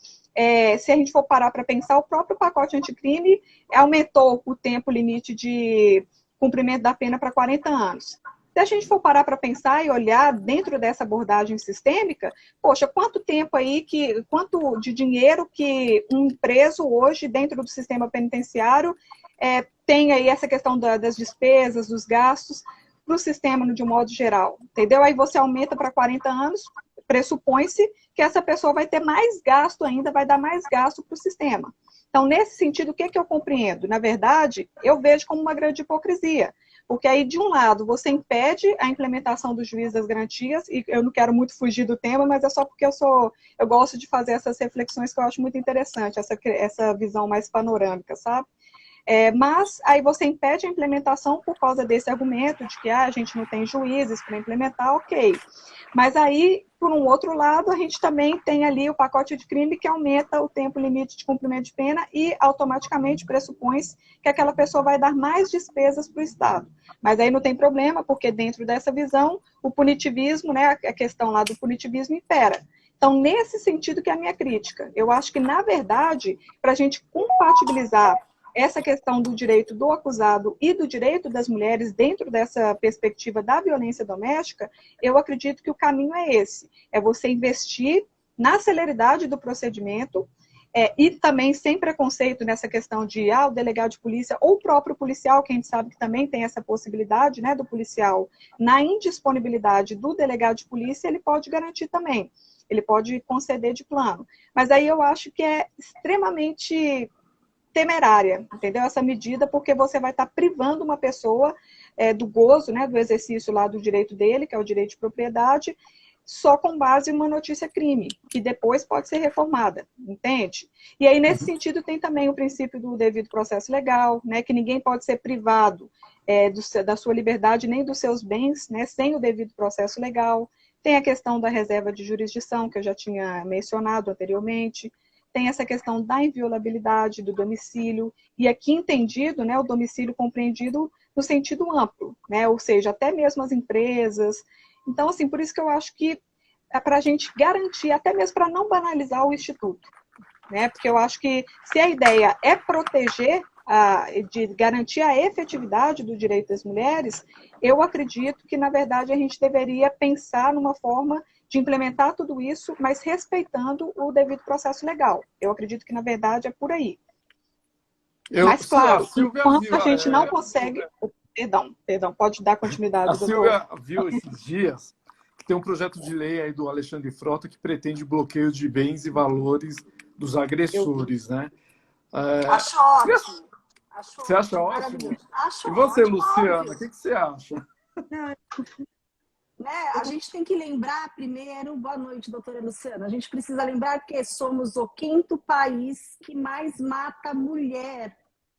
se a gente for parar para pensar, o próprio pacote anticrime aumentou o tempo limite de cumprimento da pena para 40 anos. Se a gente for parar para pensar e olhar dentro dessa abordagem sistêmica, poxa, quanto tempo aí, quanto de dinheiro que um preso hoje dentro do sistema penitenciário tem aí essa questão das despesas, dos gastos para o sistema de um modo geral, entendeu? Aí você aumenta para 40 anos, pressupõe-se que essa pessoa vai ter mais gasto ainda, vai dar mais gasto para o sistema. Então, nesse sentido, o que eu compreendo? Na verdade, eu vejo como uma grande hipocrisia. Porque aí, de um lado, você impede a implementação do juiz das garantias, e eu não quero muito fugir do tema, mas é só porque eu gosto de fazer essas reflexões que eu acho muito interessante, essa visão mais panorâmica, sabe? Mas aí você impede a implementação por causa desse argumento de que a gente não tem juízes para implementar, ok. Mas aí, por um outro lado, a gente também tem ali o pacote de crime que aumenta o tempo limite de cumprimento de pena e automaticamente pressupõe-se que aquela pessoa vai dar mais despesas para o Estado. Mas aí não tem problema, porque dentro dessa visão, o punitivismo, né, a questão lá do punitivismo impera. Então, nesse sentido que é a minha crítica. Eu acho que, na verdade, para a gente compatibilizar essa questão do direito do acusado e do direito das mulheres dentro dessa perspectiva da violência doméstica, eu acredito que o caminho é esse, é você investir na celeridade do procedimento e também sem preconceito nessa questão de o delegado de polícia ou o próprio policial, que a gente sabe que também tem essa possibilidade, né, do policial, na indisponibilidade do delegado de polícia, ele pode garantir também, ele pode conceder de plano. Mas aí eu acho que é extremamente temerária, entendeu? Essa medida, porque você vai estar privando uma pessoa do gozo, né, do exercício lá do direito dele, que é o direito de propriedade, só com base em uma notícia crime, que depois pode ser reformada, entende? E aí, nesse sentido, tem também o princípio do devido processo legal, né, que ninguém pode ser privado da sua liberdade nem dos seus bens, né, sem o devido processo legal. Tem a questão da reserva de jurisdição, que eu já tinha mencionado anteriormente. Tem essa questão da inviolabilidade do domicílio, e aqui entendido, né, o domicílio compreendido no sentido amplo, né, ou seja, até mesmo as empresas. Então, assim, por isso que eu acho que é para a gente garantir, até mesmo para não banalizar o Instituto, né, porque eu acho que se a ideia é proteger, de garantir a efetividade do direito das mulheres, eu acredito que, na verdade, a gente deveria pensar numa forma de implementar tudo isso, mas respeitando o devido processo legal. Eu acredito que, na verdade, é por aí. Mas, claro, enquanto a gente não consegue... Perdão, pode dar continuidade, doutor. A Silvia viu esses dias que tem um projeto de lei aí do Alexandre Frota que pretende bloqueio de bens e valores dos agressores, né? Acho ótimo. Você acha ótimo? Acho e você, ótimo, Luciana, óbvio. o que você acha? Né? A gente tem que lembrar primeiro, boa noite, doutora Luciana, a gente precisa lembrar que somos o 5º país que mais mata mulher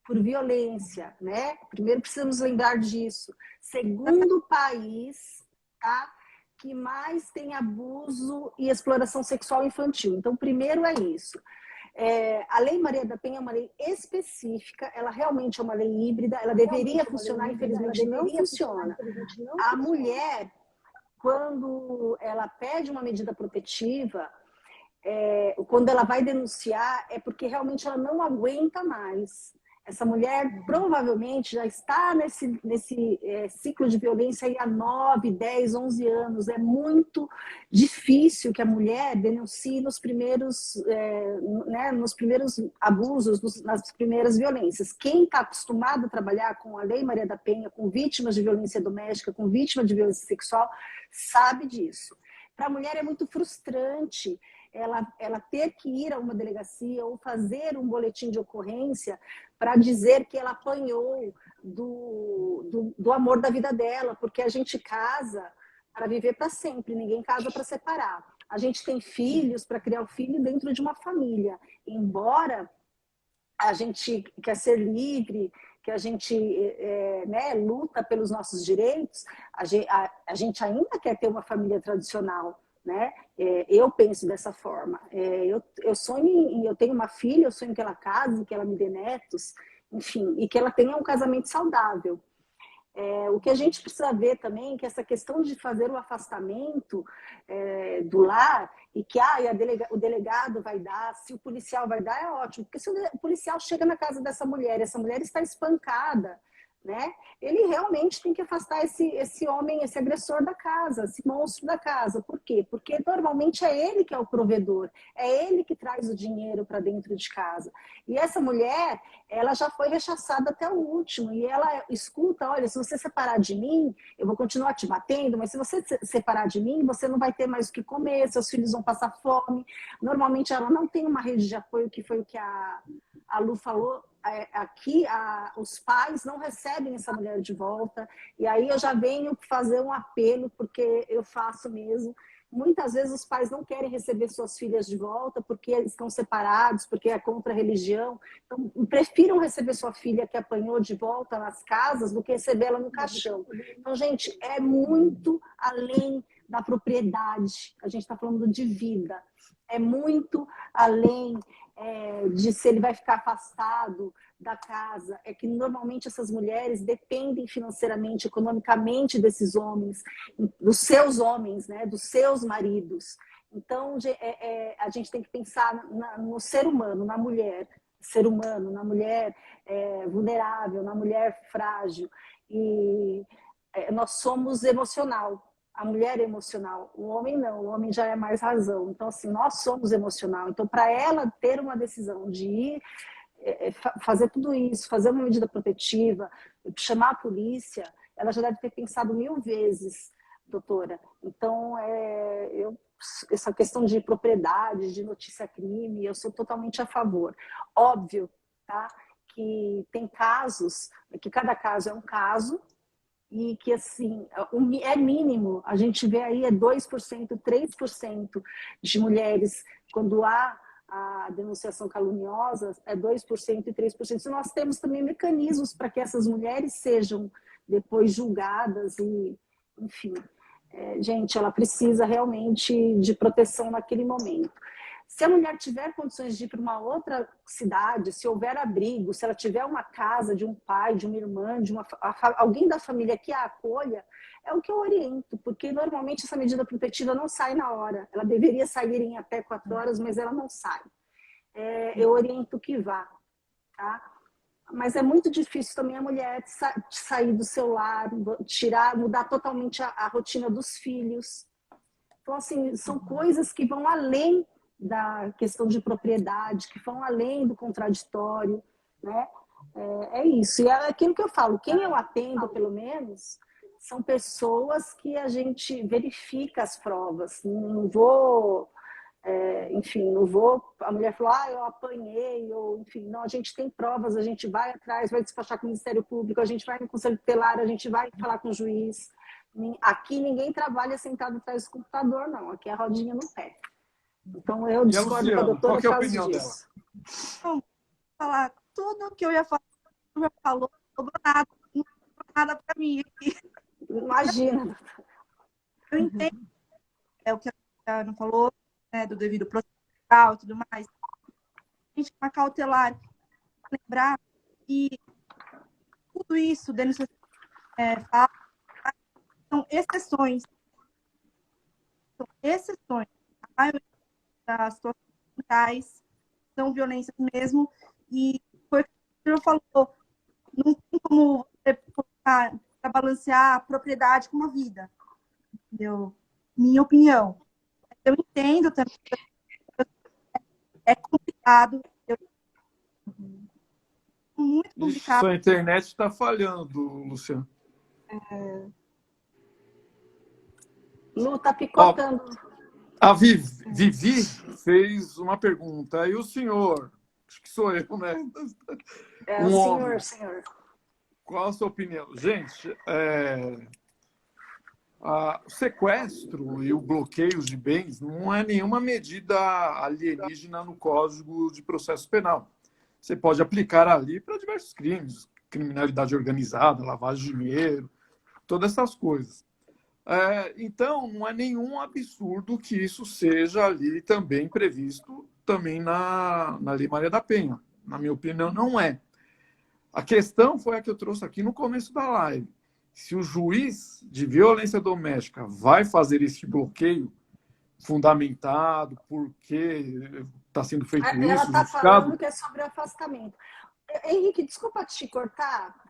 por violência, né? Primeiro precisamos lembrar disso. Segundo país, tá? Que mais tem abuso e exploração sexual infantil. Então, primeiro é isso. A Lei Maria da Penha é uma lei específica, ela realmente é uma lei híbrida, ela deveria funcionar, infelizmente não funciona. A mulher, quando ela pede uma medida protetiva, quando ela vai denunciar, é porque realmente ela não aguenta mais. Essa mulher provavelmente já está nesse ciclo de violência aí há 9, 10, 11 anos. É muito difícil que a mulher denuncie nos primeiros abusos, nas primeiras violências. Quem está acostumado a trabalhar com a Lei Maria da Penha, com vítimas de violência doméstica, com vítimas de violência sexual, sabe disso. Para a mulher é muito frustrante ela ter que ir a uma delegacia ou fazer um boletim de ocorrência para dizer que ela apanhou do amor da vida dela, porque a gente casa para viver para sempre, ninguém casa para separar. A gente tem filhos para criar o filho dentro de uma família, embora a gente quer ser livre, que a gente luta pelos nossos direitos, a gente ainda quer ter uma família tradicional. Né? Eu penso dessa forma. Eu sonho eu tenho uma filha, eu sonho que ela case, que ela me dê netos, enfim, e que ela tenha um casamento saudável. O que a gente precisa ver também é que essa questão de fazer o afastamento do lar e que o delegado vai dar, se o policial vai dar, é ótimo, porque se o policial chega na casa dessa mulher, essa mulher está espancada, né? Ele realmente tem que afastar esse homem, esse agressor da casa, esse monstro da casa. Por quê? Porque normalmente é ele que é o provedor, é ele que traz o dinheiro para dentro de casa. E essa mulher, ela já foi rechaçada até o último, e ela escuta, olha, se você separar de mim, eu vou continuar te batendo, mas se você separar de mim, você não vai ter mais o que comer, seus filhos vão passar fome. Normalmente ela não tem uma rede de apoio, que foi o que a Lu falou. Aqui os pais não recebem essa mulher de volta, e aí eu já venho fazer um apelo, porque eu faço mesmo. Muitas vezes os pais não querem receber suas filhas de volta porque eles estão separados, porque é contra a religião. Então, prefiram receber sua filha que apanhou de volta nas casas do que recebê-la no caixão. Então, gente, é muito além da propriedade. A gente está falando de vida. É muito além de se ele vai ficar afastado da casa. É que normalmente essas mulheres dependem financeiramente, economicamente desses homens, dos seus homens, né, dos seus maridos. Então a gente tem que pensar no ser humano, na mulher, ser humano, na mulher vulnerável, na mulher frágil. E nós somos emocional. A mulher é emocional, o homem não, o homem já é mais razão. Então, assim, nós somos emocional. Então, para ela ter uma decisão de ir fazer tudo isso, fazer uma medida protetiva, chamar a polícia, ela já deve ter pensado 1000 vezes, doutora. Então, essa questão de propriedade, de notícia-crime, eu sou totalmente a favor. Óbvio, tá, que tem casos, que cada caso é um caso, e que, assim, é mínimo. A gente vê aí 2%, 3% de mulheres, quando há a denunciação caluniosa, 2% e 3%. E nós temos também mecanismos para que essas mulheres sejam depois julgadas e, enfim. Gente, ela precisa realmente de proteção naquele momento. Se a mulher tiver condições de ir para uma outra cidade, se houver abrigo, se ela tiver uma casa de um pai, de uma irmã, alguém da família que a acolha, é o que eu oriento, porque normalmente essa medida protetiva não sai na hora. Ela deveria sair em até 4 horas, mas ela não sai. Eu oriento que vá, tá? Mas é muito difícil também a mulher sair do seu lar, mudar totalmente a rotina dos filhos. Então, assim, são coisas que vão além da questão de propriedade, que vão além do contraditório, né? É isso. E é aquilo que eu falo, quem eu atendo, pelo menos, são pessoas que a gente verifica as provas. Não vou, não vou... A mulher falou, eu apanhei, ou enfim, não, a gente tem provas, a gente vai atrás, vai despachar com o Ministério Público, a gente vai no Conselho Tutelar, a gente vai falar com o juiz. Aqui ninguém trabalha sentado atrás do computador, não. Aqui é a rodinha no pé. Então, eu discordo da doutora qual que é a por causa opinião disso. Bom, falar tudo o que eu ia falar Silvia falou, não sobrou nada para mim aqui. Imagina. Eu entendo o que a Ana falou, né, do devido processual e tudo mais. A gente uma cautelar, lembrar que tudo isso, denúncia fala, são exceções. São exceções. A maioria das situações mentais são violências mesmo. E foi o que o senhor falou. Não tem como você colocar para balancear a propriedade com a vida. Entendeu? Minha opinião. Eu entendo também. É complicado. Muito complicado. Sua internet está falhando, Luciano. Lu tá picotando. A Vivi fez uma pergunta. E o senhor? Acho que sou eu, né? O senhor. Qual a sua opinião? Gente, o sequestro e o bloqueio de bens não é nenhuma medida alienígena no Código de Processo Penal. Você pode aplicar ali para diversos crimes, criminalidade organizada, lavagem de dinheiro, todas essas coisas. Então, não é nenhum absurdo que isso seja ali também previsto também na Lei Maria da Penha. Na minha opinião, não é. A questão foi a que eu trouxe aqui no começo da live. Se o juiz de violência doméstica vai fazer esse bloqueio fundamentado, porque está sendo feito isso, ela está justificado. falando que é sobre afastamento. Henrique, desculpa te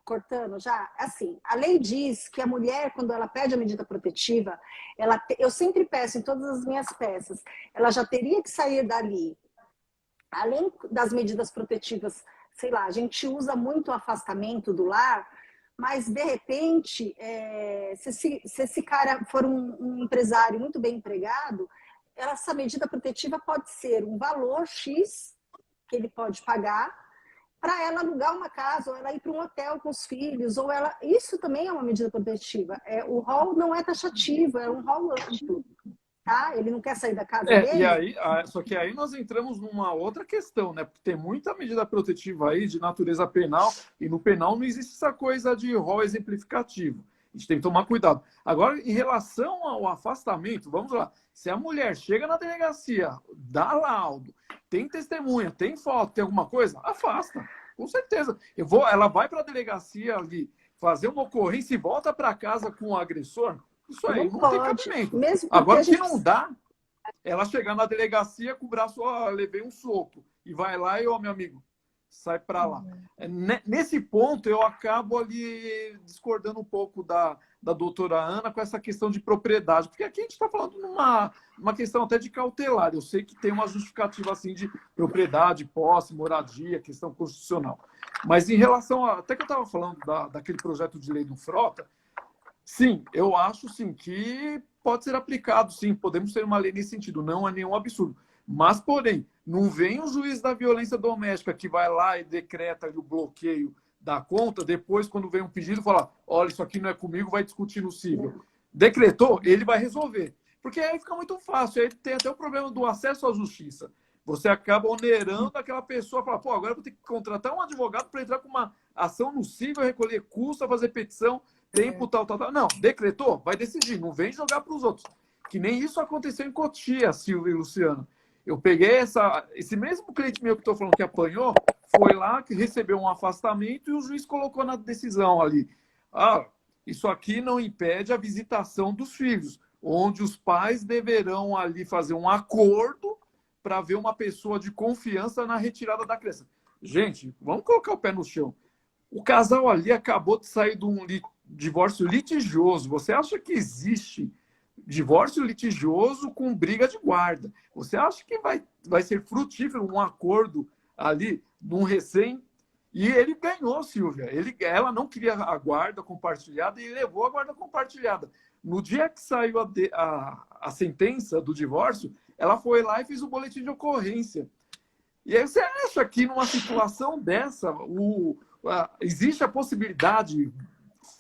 cortando já. Assim, a lei diz que a mulher, quando ela pede a medida protetiva, eu sempre peço em todas as minhas peças, ela já teria que sair dali. Além das medidas protetivas, sei lá, a gente usa muito o afastamento do lar, mas, de repente, se esse cara for um empresário muito bem empregado, essa medida protetiva pode ser um valor X que ele pode pagar para ela alugar uma casa, ou ela ir para um hotel com os filhos, ou ela... Isso também é uma medida protetiva. O rol não é taxativo, é um rol amplo. Tá? Ele não quer sair da casa dele. E aí, só que aí nós entramos numa outra questão, né? Porque tem muita medida protetiva aí de natureza penal, e no penal não existe essa coisa de rol exemplificativo. A gente tem que tomar cuidado. Agora, em relação ao afastamento, vamos lá. Se a mulher chega na delegacia, dá laudo, tem testemunha, tem foto, tem alguma coisa, afasta. Com certeza. Ela vai para a delegacia ali fazer uma ocorrência e volta para casa com o agressor. Isso aí não tem cabimento. Agora, se não dá, ela chegar na delegacia com o braço, levei um soco, e vai lá e, meu amigo, sai para lá. Nesse ponto, eu acabo ali discordando um pouco da doutora Ana com essa questão de propriedade, porque aqui a gente está falando numa questão até de cautelar. Eu sei que tem uma justificativa assim de propriedade, posse, moradia, questão constitucional. Mas em relação até que eu estava falando daquele projeto de lei do Frota, sim, eu acho sim que pode ser aplicado, sim, podemos ter uma lei nesse sentido, não é nenhum absurdo. Mas, porém, não vem o juiz da violência doméstica que vai lá e decreta ali o bloqueio da conta, depois, quando vem um pedido, fala, olha, isso aqui não é comigo, vai discutir no cível. Decretou, ele vai resolver. Porque aí fica muito fácil, aí tem até o problema do acesso à justiça. Você acaba onerando aquela pessoa, fala, agora eu vou ter que contratar um advogado para entrar com uma ação no cível, recolher custo, fazer petição, tempo, tal. Não, decretou, vai decidir, não vem jogar para os outros. Que nem isso aconteceu em Cotia, Silvia e Luciano. Eu peguei esse mesmo cliente meu que estou falando que apanhou, foi lá que recebeu um afastamento e o juiz colocou na decisão ali. Isso aqui não impede a visitação dos filhos, onde os pais deverão ali fazer um acordo para ver uma pessoa de confiança na retirada da criança. Gente, vamos colocar o pé no chão. O casal ali acabou de sair de um divórcio litigioso. Você acha que existe divórcio litigioso com briga de guarda? Você acha que vai ser frutífero um acordo ali num recém? E ele ganhou, Silvia. Ela não queria a guarda compartilhada e levou a guarda compartilhada. No dia que saiu a sentença do divórcio, ela foi lá e fez o boletim de ocorrência. E aí você acha que numa situação dessa existe a possibilidade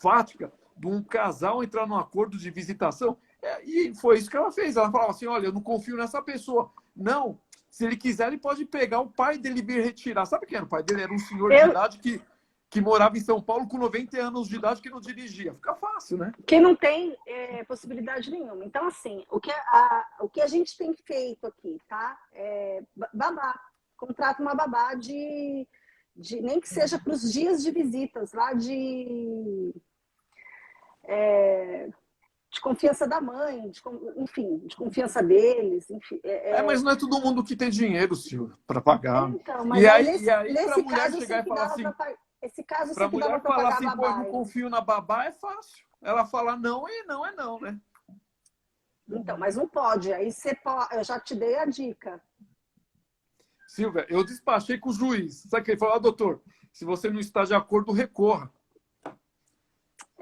fática de um casal entrar num acordo de visitação? E foi isso que ela fez. Ela falava assim, olha, eu não confio nessa pessoa. Não, se ele quiser, ele pode pegar o pai dele e vir retirar. Sabe quem era o pai dele? Era um senhor de idade que que morava em São Paulo com 90 anos de idade que não dirigia. Fica fácil, né? Que não tem possibilidade nenhuma. Então, assim, o que a gente tem feito aqui, tá? Babá. Contrata uma babá nem que seja para os dias de visitas lá de confiança da mãe, enfim, de confiança deles, enfim. Mas não é todo mundo que tem dinheiro, Silvia, para pagar. Então, mas E aí, para a mulher caso, chegar e falar assim, esse caso para a sempre dava mulher para falar pagar assim, a pô, eu babá. não confio na babá, é fácil. Ela fala não e não é não, né? Então, mas não pode. Aí eu já te dei a dica. Silvia, eu despachei com o juiz. Sabe o que ele falou? Doutor, se você não está de acordo, recorra.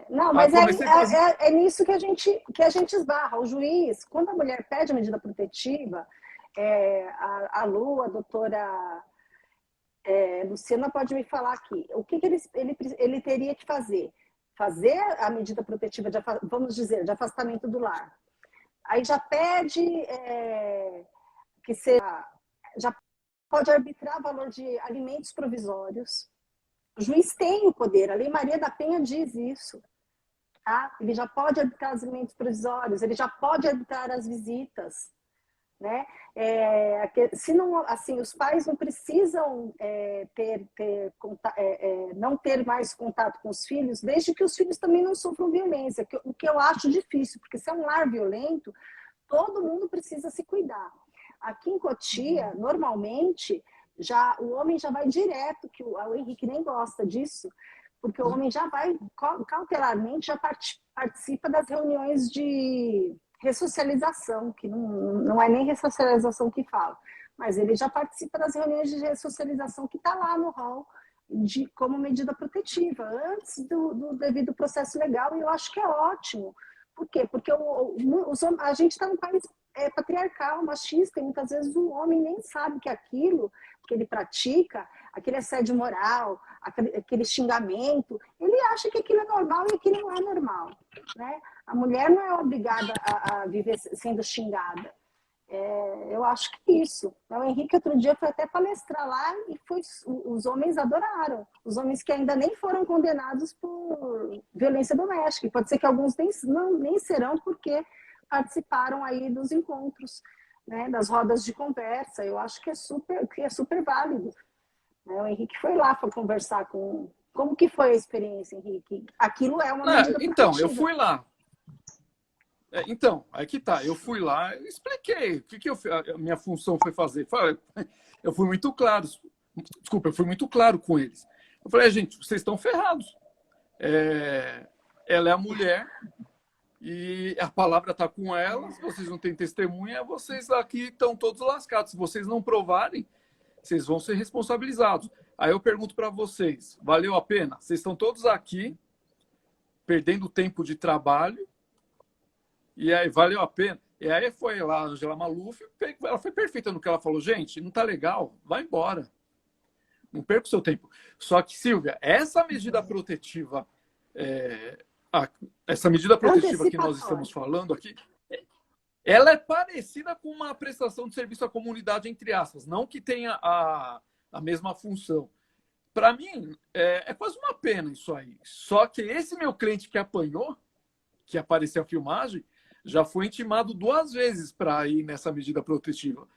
Não, mas é nisso que a gente esbarra. O juiz, quando a mulher pede a medida protetiva, a Lu, a doutora Luciana pode me falar aqui. O que ele teria que fazer? Fazer a medida protetiva, vamos dizer, de afastamento do lar. Aí já pede que seja... Já pode arbitrar valor de alimentos provisórios. O juiz tem o poder. A Lei Maria da Penha diz isso. Tá? Ele já pode arbitrar os alimentos provisórios, ele já pode arbitrar as visitas, né? Se não, assim, os pais não precisam não ter mais contato com os filhos, desde que os filhos também não sofram violência, o que eu acho difícil, porque se é um lar violento, todo mundo precisa se cuidar. Aqui em Cotia, normalmente, o homem já vai direto, que o Henrique nem gosta disso, porque o homem já vai, cautelarmente, já participa das reuniões de ressocialização, que não é nem ressocialização que fala, mas ele já participa das reuniões de ressocialização que está lá no rol como medida protetiva, antes do devido processo legal, e eu acho que é ótimo. Por quê? Porque a gente está num país patriarcal, machista, e muitas vezes o homem nem sabe que aquilo que ele pratica, aquele assédio moral, aquele xingamento, ele acha que aquilo é normal e aquilo não é normal, né? A mulher não é obrigada a viver sendo xingada. Eu acho que isso. O Henrique outro dia foi até palestrar lá e os homens adoraram. Os homens que ainda nem foram condenados por violência doméstica. Pode ser que alguns nem serão porque participaram aí dos encontros, né, das rodas de conversa. Eu acho que é super válido. O Henrique foi lá para conversar com... Como que foi a experiência, Henrique? Aquilo é uma medida Então, eu fui lá. Então, aí que tá. Eu fui lá e expliquei. O que a minha função foi fazer? Eu fui muito claro. Desculpa, eu fui muito claro com eles. Eu falei, gente, vocês estão ferrados. Ela é a mulher e a palavra está com ela. Se vocês não têm testemunha, vocês aqui estão todos lascados. Se vocês não provarem, vocês vão ser responsabilizados. Aí eu pergunto para vocês, valeu a pena? Vocês estão todos aqui, perdendo tempo de trabalho, e aí valeu a pena? E aí foi lá a Angela Maluf, ela foi perfeita no que ela falou, gente, não tá legal, vai embora. Não perca o seu tempo. Só que, Silvia, essa medida protetiva, que nós estamos falando aqui, ela é parecida com uma prestação de serviço à comunidade, entre aspas. Não que tenha a mesma função. Para mim, é quase uma pena isso aí. Só que esse meu cliente que apanhou, que apareceu a filmagem, já foi intimado 2 vezes para ir nessa medida protetiva.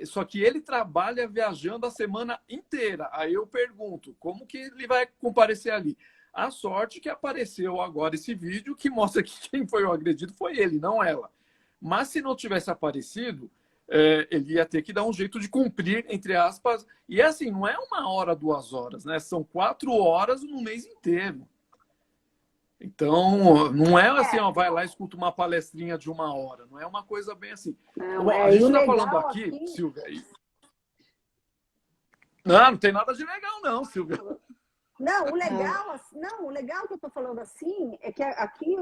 Só que ele trabalha viajando a semana inteira. Aí eu pergunto, como que ele vai comparecer ali? A sorte que apareceu agora esse vídeo que mostra que quem foi o agredido foi ele, não ela. Mas se não tivesse aparecido, ele ia ter que dar um jeito de cumprir, entre aspas. E assim, não é 1 hora, 2 horas, né? São 4 horas no mês inteiro. Então, não é assim, vai lá e escuta uma palestrinha de 1 hora. Não é uma coisa bem assim. A gente está falando aqui, Silvia. Não tem nada de legal, não, Silvia. Não, o legal que eu estou falando assim é que aqui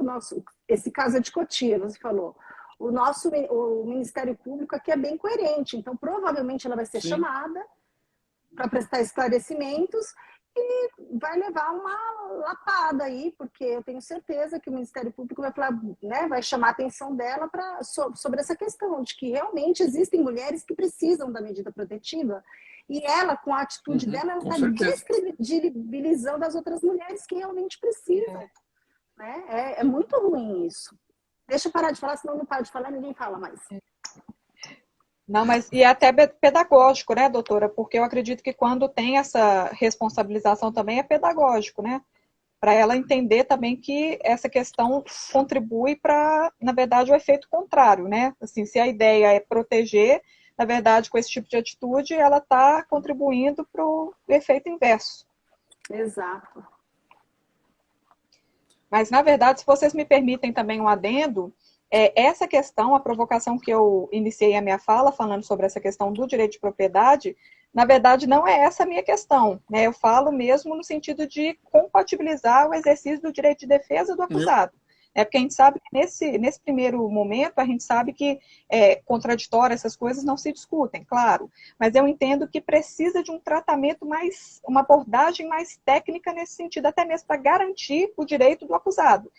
esse caso é de Cotia, você falou. O Ministério Público aqui é bem coerente, então provavelmente ela vai ser chamada para prestar esclarecimentos vai levar uma lapada aí, porque eu tenho certeza que o Ministério Público vai falar, né, vai chamar a atenção dela sobre essa questão de que realmente existem mulheres que precisam da medida protetiva e ela, com a atitude dela, ela com está certeza. descredibilizando as outras mulheres que realmente precisam. Né? É muito ruim isso. Deixa eu parar de falar, senão não paro de falar, ninguém fala mais. Não, mas e é até pedagógico, né, doutora? Porque eu acredito que quando tem essa responsabilização também é pedagógico, né? Para ela entender também que essa questão contribui para, na verdade, o efeito contrário, né? Assim, se a ideia é proteger, na verdade, com esse tipo de atitude, ela está contribuindo para o efeito inverso. Exato. Mas, na verdade, se vocês me permitem também um adendo, essa questão, a provocação que eu iniciei a minha fala, falando sobre essa questão do direito de propriedade, na verdade, não é essa a minha questão, né? Eu falo mesmo no sentido de compatibilizar o exercício do direito de defesa do acusado. Porque a gente sabe que nesse primeiro momento, a gente sabe que contraditório, essas coisas não se discutem, claro. Mas eu entendo que precisa de um tratamento mais, uma abordagem mais técnica nesse sentido, até mesmo para garantir o direito do acusado.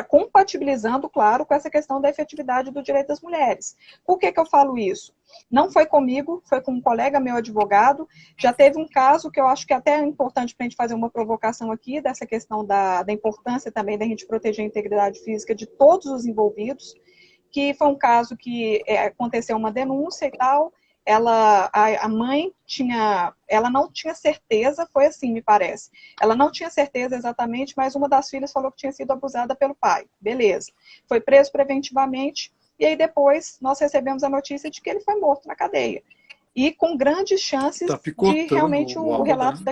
Compatibilizando, claro, com essa questão da efetividade do direito das mulheres. Por que eu falo isso? Não foi comigo, foi com um colega meu advogado. Já teve um caso que eu acho que até é importante para a gente fazer uma provocação aqui, dessa questão da importância também da gente proteger a integridade física de todos os envolvidos, que foi um caso que aconteceu uma denúncia e tal, a mãe ela não tinha certeza, foi assim, me parece. Ela não tinha certeza exatamente, mas uma das filhas falou que tinha sido abusada pelo pai. Beleza. Foi preso preventivamente, e aí depois nós recebemos a notícia de que ele foi morto na cadeia. E com grandes chances de realmente o relato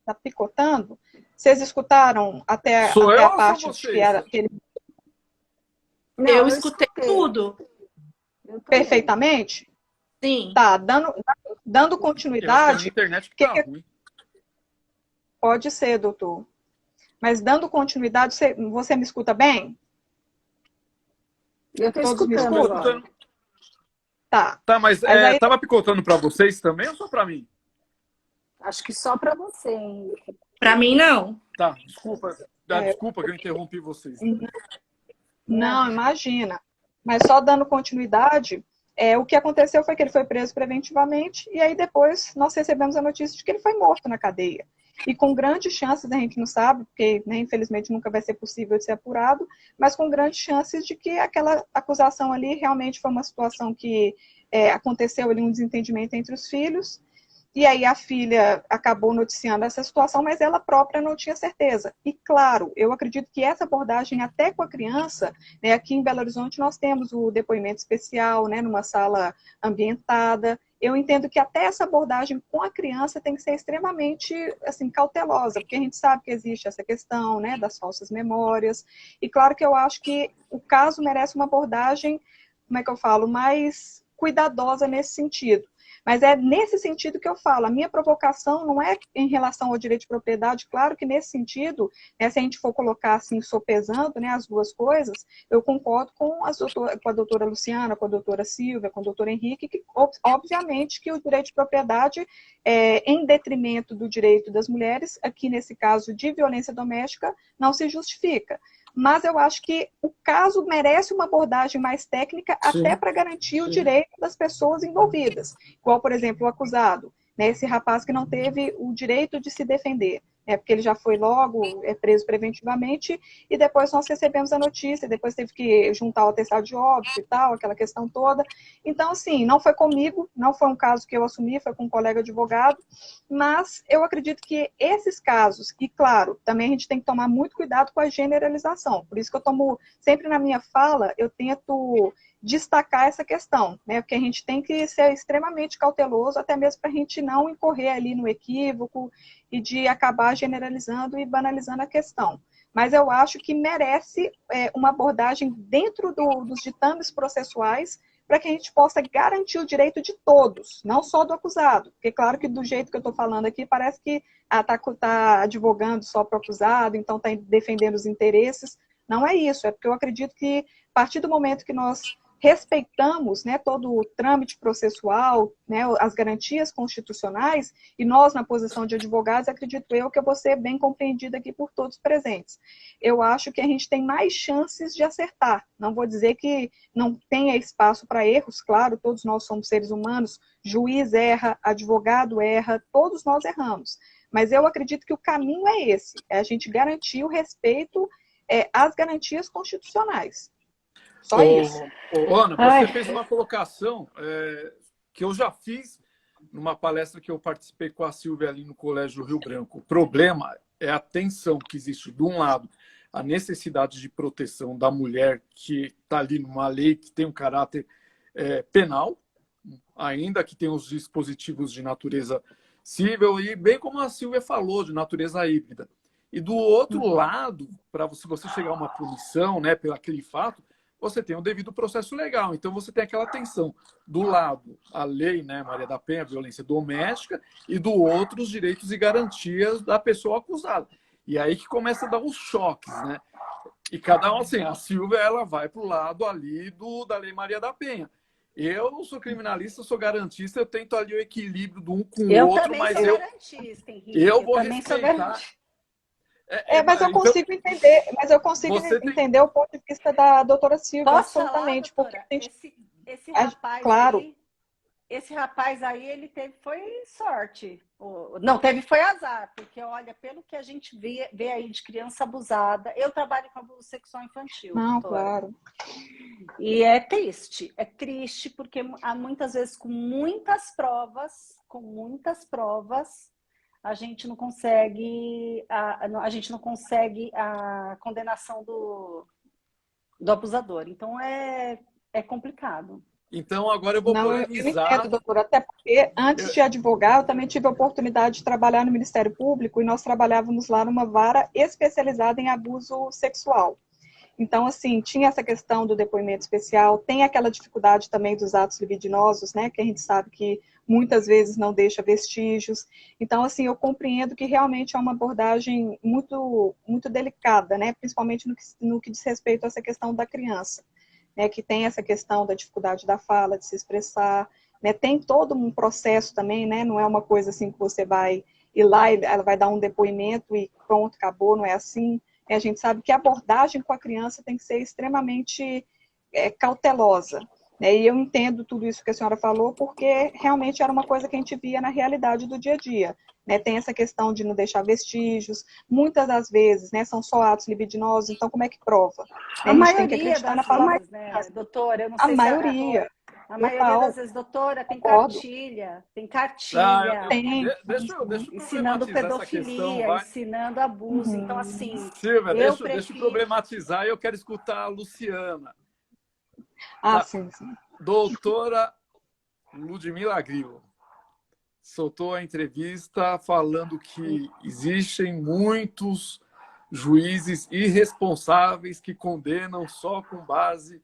tá picotando. Vocês escutaram até a parte de que ele... Não, eu escutei tudo. Perfeitamente? Sim. Tá, dando continuidade... Eu acho que a internet tá ruim. Pode ser, doutor. Mas dando continuidade, você me escuta bem? Eu estou escutando agora. Tá, mas aí... tava picotando para vocês também ou só para mim? Acho que só para você, Henrique. Para mim, não. Tá, desculpa. Desculpa que eu interrompi vocês. Não, imagina. Mas só dando continuidade, o que aconteceu foi que ele foi preso preventivamente e aí depois nós recebemos a notícia de que ele foi morto na cadeia. E com grandes chances, a gente não sabe, porque né, infelizmente nunca vai ser possível de ser apurado, mas com grandes chances de que aquela acusação ali realmente foi uma situação que aconteceu ali um desentendimento entre os filhos, e aí a filha acabou noticiando essa situação, mas ela própria não tinha certeza. E claro, eu acredito que essa abordagem até com a criança, né, aqui em Belo Horizonte nós temos o depoimento especial, né, numa sala ambientada. Eu entendo que até essa abordagem com a criança tem que ser extremamente assim, cautelosa, porque a gente sabe que existe essa questão né, das falsas memórias. E claro que eu acho que o caso merece uma abordagem, como é que eu falo, mais cuidadosa nesse sentido. Mas é nesse sentido que eu falo, a minha provocação não é em relação ao direito de propriedade, claro que nesse sentido, né, se a gente for colocar assim, sopesando né, as duas coisas, eu concordo com a doutora Luciana, com a doutora Silvia, com o doutor Henrique, que obviamente que o direito de propriedade, em detrimento do direito das mulheres, aqui nesse caso de violência doméstica, não se justifica. Mas eu acho que o caso merece uma abordagem mais técnica até para garantir o direito das pessoas envolvidas. Igual, por exemplo, o acusado, né, esse rapaz que não teve o direito de se defender, porque ele já foi logo preso preventivamente e depois nós recebemos a notícia, depois teve que juntar o atestado de óbito e tal, aquela questão toda. Então, assim, não foi comigo, não foi um caso que eu assumi, foi com um colega advogado, mas eu acredito que esses casos, e claro, também a gente tem que tomar muito cuidado com a generalização, por isso que eu tomo, sempre na minha fala, eu tento destacar essa questão, né? Porque a gente tem que ser extremamente cauteloso, até mesmo para a gente não incorrer ali no equívoco e de acabar generalizando e banalizando a questão. Mas eu acho que merece uma abordagem dentro dos ditames processuais para que a gente possa garantir o direito de todos, não só do acusado. Porque claro que do jeito que eu estou falando aqui, parece que está advogando só para o acusado, então está defendendo os interesses. Não é isso, é porque eu acredito que a partir do momento que nós respeitamos, né, todo o trâmite processual, né, as garantias constitucionais, e nós, na posição de advogados, acredito eu que eu vou ser bem compreendida aqui por todos presentes. Eu acho que a gente tem mais chances de acertar. Não vou dizer que não tenha espaço para erros, claro, todos nós somos seres humanos, juiz erra, advogado erra, todos nós erramos. Mas eu acredito que o caminho é esse, é a gente garantir o respeito às garantias constitucionais. Só isso. Ana, você fez uma colocação que eu já fiz numa palestra que eu participei com a Silvia ali no Colégio Rio Branco. O problema é a tensão que existe, de um lado, a necessidade de proteção da mulher que está ali numa lei que tem um caráter penal, ainda que tenha os dispositivos de natureza civil, e bem como a Silvia falou, de natureza híbrida. E do outro lado, para você chegar a uma punição, né, pelo aquele fato, você tem o devido processo legal. Então, você tem aquela tensão. Do lado, a lei, né, Maria da Penha, a violência doméstica, e do outro, os direitos e garantias da pessoa acusada. E aí que começa a dar os choques, né? E cada um, assim, a Silvia, ela vai para o lado ali da Lei Maria da Penha. Eu sou criminalista, sou garantista, eu tento ali o equilíbrio do um com o outro, mas eu garantista, Henrique. eu vou também respeitar. Mas eu consigo entender, entender o ponto de vista da doutora Silvia, absolutamente. Falar, doutora, porque esse rapaz claro. aí, esse rapaz aí, ele teve, foi sorte. Não, teve, foi azar, porque olha, pelo que a gente vê aí de criança abusada, eu trabalho com abuso sexual infantil. Não, doutora. claro. E é triste porque há muitas vezes com muitas provas, a gente não consegue a condenação do abusador. Então é complicado. Então agora eu vou polemizar. Eu entendo, doutora, até porque antes de advogar, eu também tive a oportunidade de trabalhar no Ministério Público e nós trabalhávamos lá numa vara especializada em abuso sexual. Então, assim, tinha essa questão do depoimento especial, tem aquela dificuldade também dos atos libidinosos, né, que a gente sabe que muitas vezes não deixa vestígios. Então, assim, eu compreendo que realmente é uma abordagem muito, muito delicada, né, principalmente no que diz respeito a essa questão da criança, né, que tem essa questão da dificuldade da fala, de se expressar, né, tem todo um processo também, né, não é uma coisa assim que você vai ir lá e ela vai dar um depoimento e pronto, acabou, não é assim. A gente sabe que a abordagem com a criança tem que ser extremamente cautelosa. Né? E eu entendo tudo isso que a senhora falou, porque realmente era uma coisa que a gente via na realidade do dia a dia. Né? Tem essa questão de não deixar vestígios, muitas das vezes, né, são só atos libidinosos, então como é que prova? A gente tem que acreditar na palavra, né, doutora? Eu não sei a maioria. A maioria das vezes, doutora, tem cartilha. Deixa eu ensinando pedofilia, questão, ensinando abuso. Então, assim. Silvia, deixa eu problematizar e eu quero escutar a Luciana. Sim. Doutora Ludmila Grillo soltou a entrevista falando que existem muitos juízes irresponsáveis que condenam só com base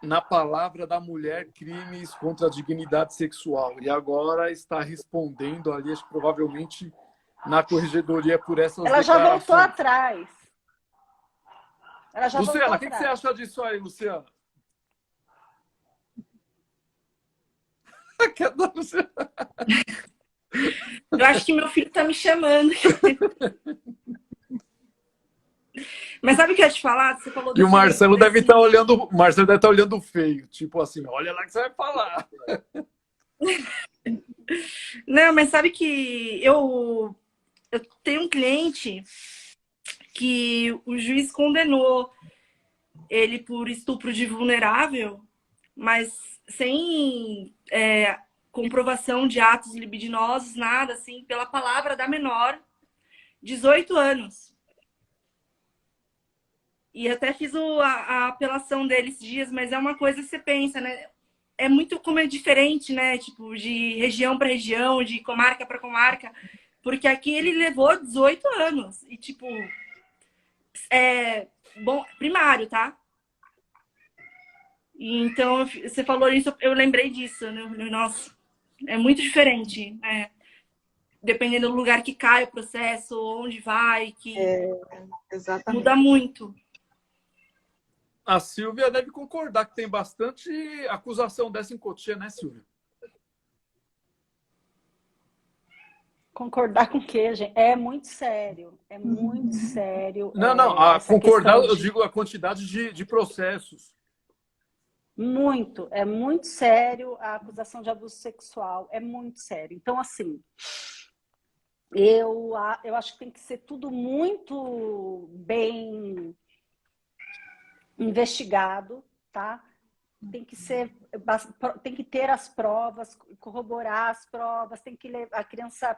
na palavra da mulher crimes contra a dignidade sexual. E agora está respondendo ali, acho que provavelmente na corregedoria por essas declarações. Ela já voltou atrás. Luciana, o que você acha disso aí, Luciana? Eu acho que meu filho está me chamando. Mas sabe o que eu ia te falar? Você falou do e o Marcelo deve estar olhando, olhando feio, tipo assim, olha lá que você vai falar. Não, mas sabe que eu tenho um cliente que o juiz condenou ele por estupro de vulnerável, mas sem comprovação de atos libidinosos, nada, assim, pela palavra da menor, 18 anos. E até fiz a apelação dele esses dias, mas é uma coisa que você pensa, né? É muito como é diferente, né? Tipo, de região para região, de comarca para comarca. Porque aqui ele levou 18 anos. E, tipo, bom, primário, tá? E, então, você falou isso, eu lembrei disso, né? Nossa, é muito diferente, né? Dependendo do lugar que cai o processo, onde vai, que exatamente. muda muito. A Silvia deve concordar que tem bastante acusação dessa em Cotia, né, Silvia? Concordar com o quê, gente? É muito sério. É muito sério. Não, Essa concordar, questão eu de... digo a quantidade de processos. Muito, é muito sério a acusação de abuso sexual. É muito sério. Então, assim, eu acho que tem que ser tudo muito bem investigado, tá? Tem que ter as provas, corroborar as provas, tem que levar a criança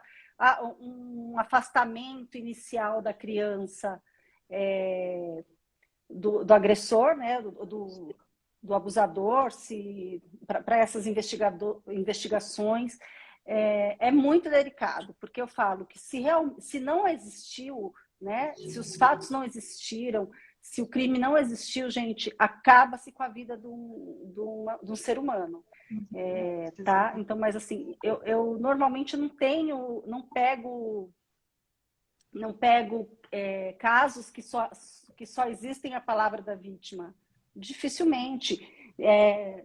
um afastamento inicial da criança do agressor, né? Do abusador, para essas investigações. É muito delicado, porque eu falo que se não existiu, né? Se os fatos não existiram, se o crime não existiu, gente, acaba-se com a vida de um ser humano. Tá? Então, mas assim, eu normalmente não pego casos que só existem a palavra da vítima. Dificilmente.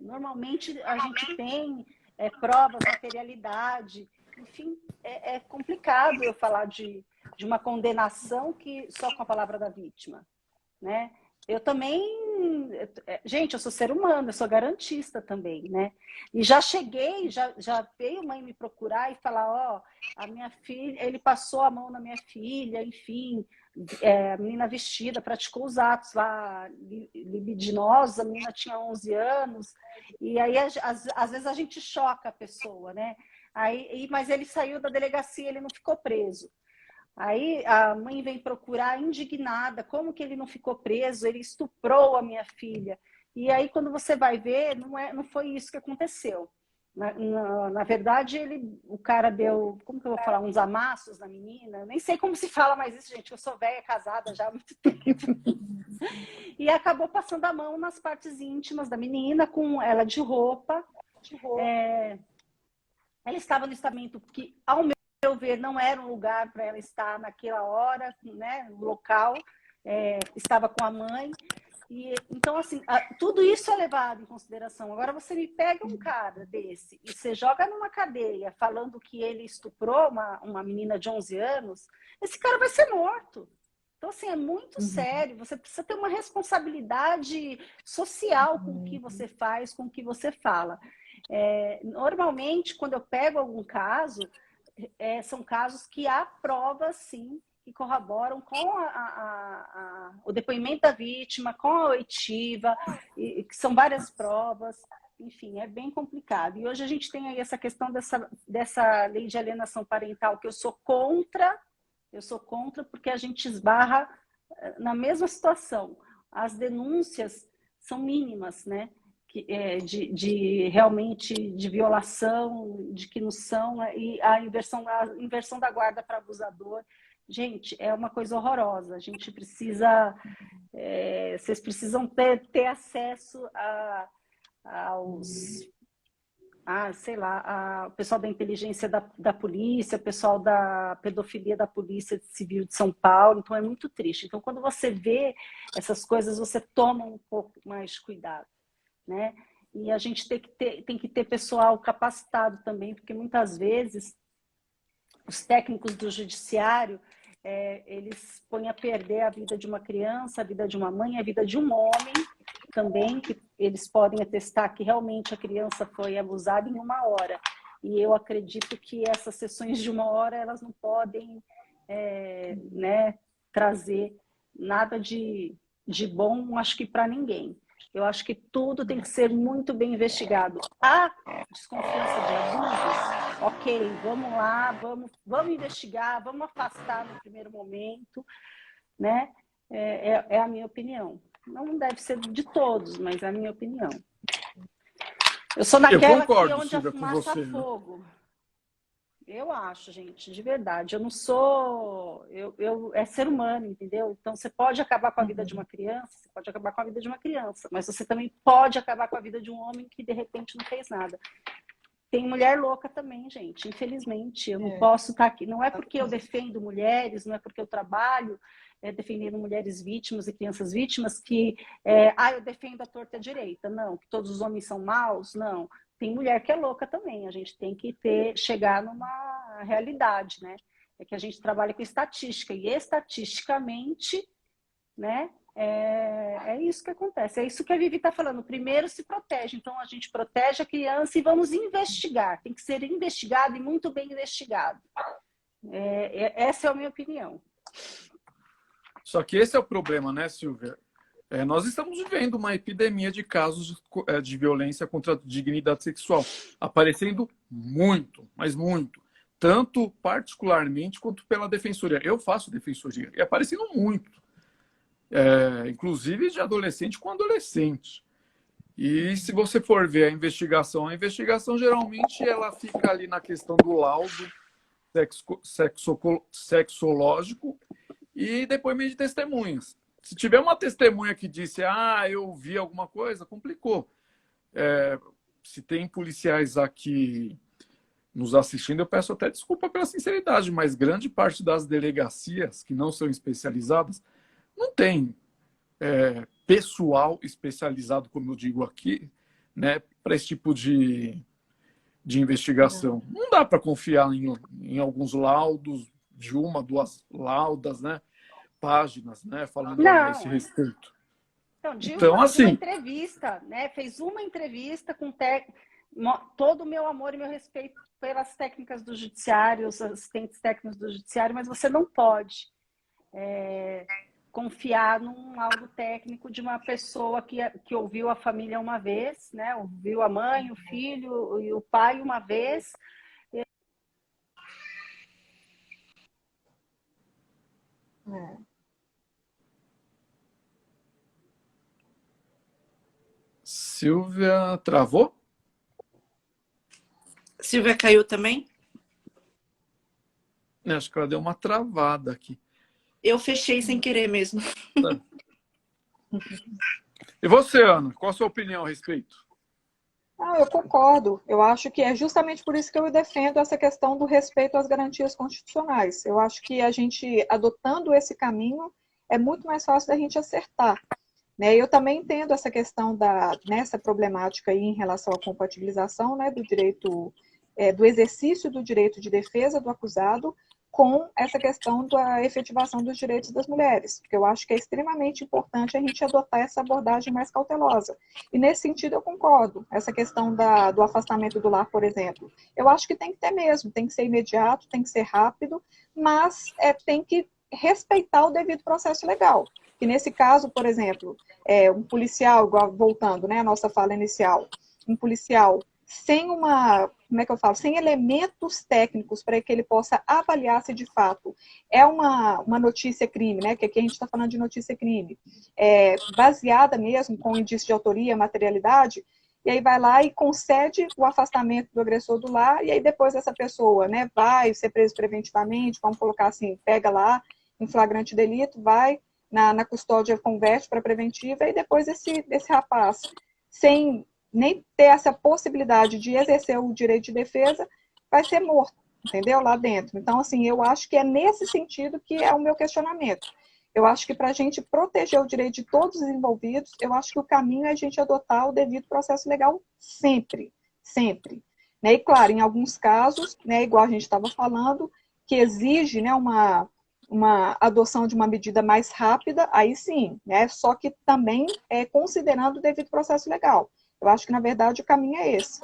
Normalmente a gente tem provas, materialidade, enfim, é complicado eu falar de uma condenação só com a palavra da vítima. Né? Eu também, gente, eu sou ser humano, eu sou garantista também, né? E já veio mãe me procurar e falar, a minha filha, ele passou a mão na minha filha, enfim, a menina vestida, praticou os atos lá libidinosos, a menina tinha 11 anos, e aí às vezes a gente choca a pessoa, né? Mas ele saiu da delegacia, ele não ficou preso. Aí a mãe vem procurar indignada, como que ele não ficou preso? Ele estuprou a minha filha. E aí quando você vai ver, não foi isso que aconteceu. Na verdade, o cara deu, como que eu vou falar, uns amassos na menina. Nem sei como se fala mais isso, gente. Eu sou velha, casada já há muito tempo. E acabou passando a mão nas partes íntimas da menina, com ela de roupa. Ela estava no estamento que, ao meu ver, não era um lugar para ela estar naquela hora, né, no local, estava com a mãe. Então, assim, tudo isso é levado em consideração. Agora, você me pega um cara desse e você joga numa cadeia falando que ele estuprou uma menina de 11 anos, esse cara vai ser morto. Então, assim, é muito sério. Você precisa ter uma responsabilidade social com o que você faz, com o que você fala. Normalmente, quando eu pego algum caso, são casos que há provas, sim, que corroboram com o depoimento da vítima, com a oitiva, que são várias provas. Enfim, é bem complicado. E hoje a gente tem aí essa questão dessa lei de alienação parental, que eu sou contra porque a gente esbarra na mesma situação. As denúncias são mínimas, né? Realmente de violação, de que não são, e a inversão da guarda para abusador. Gente, é uma coisa horrorosa. A gente precisa, vocês precisam ter acesso aos, sei lá, o pessoal da inteligência da polícia, o pessoal da pedofilia da Polícia Civil de São Paulo. Então é muito triste. Então, quando você vê essas coisas, você toma um pouco mais de cuidado. Né? E a gente tem que ter pessoal capacitado também, porque muitas vezes os técnicos do judiciário eles põem a perder a vida de uma criança, a vida de uma mãe, a vida de um homem também, que eles podem atestar que realmente a criança foi abusada em 1 hora. E eu acredito que essas sessões de 1 hora elas não podem né, trazer nada de bom, acho que para ninguém. Eu acho que tudo tem que ser muito bem investigado. Há desconfiança de abusos? Ok, vamos lá, vamos investigar, vamos afastar no primeiro momento, né? É a minha opinião. Não deve ser de todos, mas é a minha opinião. Eu sou naquela que onde Silvia, a fumaça há fogo. Eu acho, gente, de verdade. Eu não sou... é ser humano, entendeu? Então, você pode acabar com a vida de uma criança, você pode acabar com a vida de uma criança, mas você também pode acabar com a vida de um homem que, de repente, não fez nada. tem mulher louca também, gente. Infelizmente, eu não posso estar aqui. Não é porque eu defendo mulheres, não é porque eu trabalho defendendo mulheres vítimas e crianças vítimas que eu defendo a torta e a direita. Não, que todos os homens são maus. Não. Tem mulher que é louca também. A gente tem que chegar numa realidade, né? É que a gente trabalha com estatística e estatisticamente, né? É isso que acontece, é isso que a Vivi está falando. Primeiro se protege, então a gente protege a criança e vamos investigar. Tem que ser investigado e muito bem investigado. Essa é a minha opinião. Só que esse é o problema, né, Silvia? Nós estamos vivendo uma epidemia de casos de violência contra a dignidade sexual, aparecendo muito, mas muito. Tanto particularmente quanto pela defensoria. Eu faço defensoria e aparecendo muito. Inclusive de adolescente com adolescente. E se você for ver a investigação geralmente ela fica ali na questão do laudo sexológico e depoimento de testemunhas. Se tiver uma testemunha que disse, eu vi alguma coisa, complicou. Se tem policiais aqui nos assistindo, eu peço até desculpa pela sinceridade, mas grande parte das delegacias que não são especializadas não tem pessoal especializado, como eu digo aqui, né, para esse tipo de investigação. Não dá para confiar em alguns laudos, de uma, duas laudas, né, páginas, né, falando a esse respeito. Então assim, uma entrevista, né, fez uma entrevista com todo o meu amor e meu respeito pelas técnicas do judiciário, os assistentes técnicos do judiciário, mas você não pode confiar num laudo técnico de uma pessoa que ouviu a família uma vez, né? Ouviu a mãe, o filho e o pai uma vez. Silvia travou? Silvia caiu também? Acho que ela deu uma travada aqui. Eu fechei sem querer mesmo. E você, Ana? Qual a sua opinião a respeito? Eu concordo. Eu acho que é justamente por isso que eu defendo essa questão do respeito às garantias constitucionais. Eu acho que a gente, adotando esse caminho, é muito mais fácil da gente acertar. Né? Eu também entendo essa questão nessa problemática aí em relação à compatibilização, né, do direito, do exercício do direito de defesa do acusado com essa questão da efetivação dos direitos das mulheres, porque eu acho que é extremamente importante a gente adotar essa abordagem mais cautelosa. E nesse sentido eu concordo, essa questão do afastamento do lar, por exemplo, eu acho que tem que ter mesmo, tem que ser imediato, tem que ser rápido, mas tem que respeitar o devido processo legal. E nesse caso, por exemplo, um policial, voltando, né, à nossa fala inicial, um policial sem sem elementos técnicos para que ele possa avaliar se de fato é uma notícia crime, né? Que aqui a gente está falando de notícia crime, baseada mesmo com indício de autoria, materialidade, e aí vai lá e concede o afastamento do agressor do lar, e aí depois essa pessoa, né, vai ser preso preventivamente, vamos colocar assim, pega lá em flagrante delito, vai na custódia, converte para preventiva, e depois esse rapaz, sem nem ter essa possibilidade de exercer o direito de defesa, vai ser morto, entendeu? Lá dentro. Então, assim, eu acho que é nesse sentido que é o meu questionamento. Eu acho que para a gente proteger o direito de todos os envolvidos, eu acho que o caminho é a gente adotar o devido processo legal sempre, sempre. Né? E, claro, em alguns casos, né, igual a gente estava falando, que exige, né, uma adoção de uma medida mais rápida, aí sim, né? Só que também considerando o devido processo legal. Eu acho que, na verdade, o caminho é esse.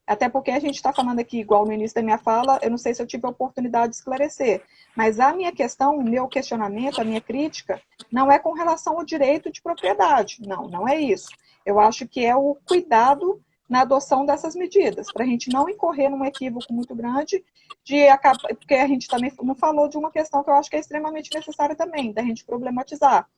Até porque a gente está falando aqui, igual no início da minha fala, eu não sei se eu tive a oportunidade de esclarecer, mas a minha questão, o meu questionamento, a minha crítica, não é com relação ao direito de propriedade. Não, não é isso. Eu acho que é o cuidado na adoção dessas medidas, para a gente não incorrer num equívoco muito grande, porque a gente também não falou de uma questão que eu acho que é extremamente necessária também, da gente problematizar.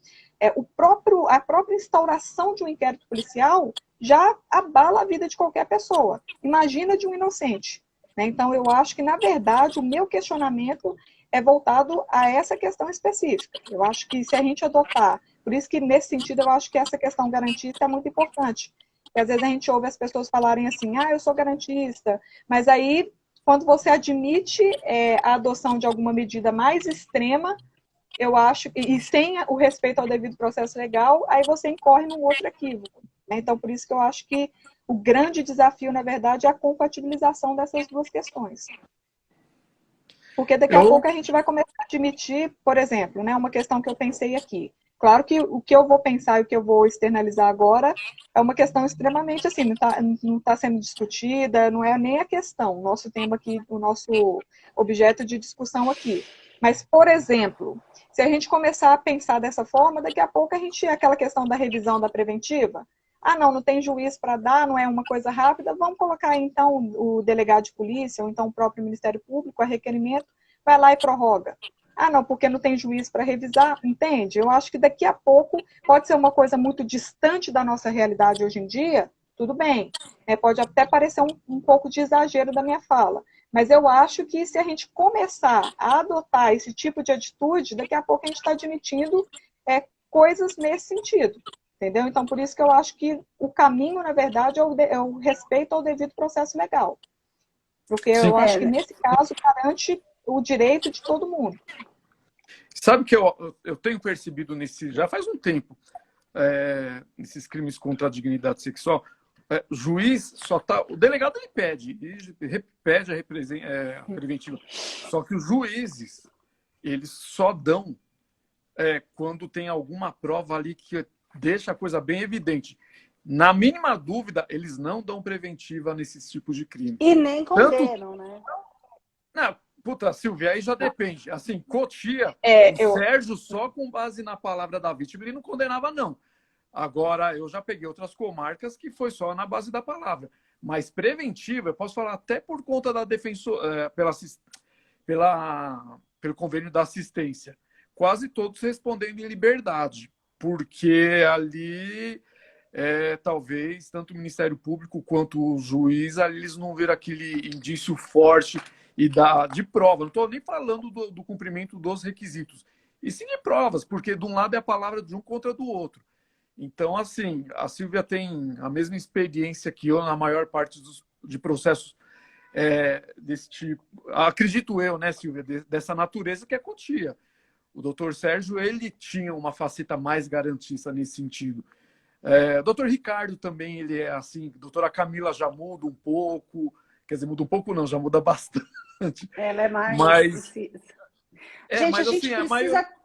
A própria instauração de um inquérito policial já abala a vida de qualquer pessoa. Imagina de um inocente. Né? Então, eu acho que, na verdade, o meu questionamento é voltado a essa questão específica. Eu acho que se a gente adotar, por isso que, nesse sentido, eu acho que essa questão garantista é muito importante. Porque às vezes a gente ouve as pessoas falarem assim, eu sou garantista, mas aí, quando você admite a adoção de alguma medida mais extrema, eu acho, e sem o respeito ao devido processo legal, aí você incorre num outro equívoco, né? Então, por isso que eu acho que o grande desafio, na verdade, é a compatibilização dessas duas questões. Porque daqui a pouco a gente vai começar a admitir, por exemplo, né, uma questão que eu pensei aqui. Claro que o que eu vou pensar e o que eu vou externalizar agora é uma questão extremamente assim, não tá sendo discutida, não é nem a questão, o nosso tema aqui, o nosso objeto de discussão aqui. Mas, por exemplo, se a gente começar a pensar dessa forma, daqui a pouco a gente, aquela questão da revisão da preventiva, não tem juiz para dar, não é uma coisa rápida, vamos colocar então o delegado de polícia, ou então o próprio Ministério Público, a requerimento, vai lá e prorroga. Não, porque não tem juiz para revisar, entende? Eu acho que daqui a pouco pode ser uma coisa muito distante da nossa realidade hoje em dia, tudo bem. Pode até parecer um pouco de exagero da minha fala, mas eu acho que se a gente começar a adotar esse tipo de atitude, daqui a pouco a gente está admitindo coisas nesse sentido, entendeu? Então, por isso que eu acho que o caminho, na verdade, é o respeito ao devido processo legal. Porque eu acho que, nesse caso, garante o direito de todo mundo. Sabe que eu tenho percebido já faz um tempo, nesses crimes contra a dignidade sexual, juiz só tá. O delegado ele pede a preventiva. Só que os juízes, eles só dão quando tem alguma prova ali que deixa a coisa bem evidente. Na mínima dúvida, eles não dão preventiva nesses tipos de crime. E nem condenam, né? Não, puta, Silvia, aí já depende. Assim, Cotia, Sérgio, só com base na palavra da vítima, ele não condenava, não. Agora, eu já peguei outras comarcas que foi só na base da palavra. Mas preventiva, eu posso falar até por conta da pelo convênio da assistência. Quase todos respondendo em liberdade, porque ali, talvez, tanto o Ministério Público quanto o juiz, ali eles não viram aquele indício forte e de prova. Não estou nem falando do cumprimento dos requisitos, e sim de provas, porque de um lado é a palavra de um contra do outro. Então, assim, a Silvia tem a mesma experiência que eu na maior parte de processos desse tipo. Acredito eu, né, Silvia, dessa natureza que é Cotia. O doutor Sérgio, ele tinha uma faceta mais garantista nesse sentido. O doutor Ricardo também, ele é assim. A doutora Camila já muda um pouco. Quer dizer, muda um pouco não, já muda bastante. Ela é mais... Gente, a gente precisa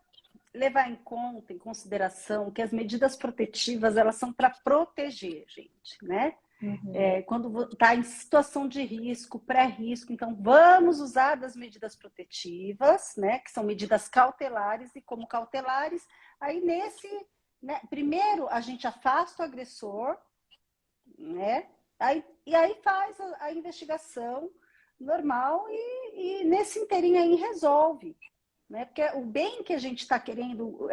levar em consideração que as medidas protetivas, elas são para proteger, gente, né? Uhum. Quando está em situação de risco, pré-risco, então vamos usar das medidas protetivas, né? Que são medidas cautelares, e como cautelares, aí primeiro a gente afasta o agressor, né? E aí faz a investigação normal e nesse inteirinho aí resolve. Né? Porque o bem que a gente está querendo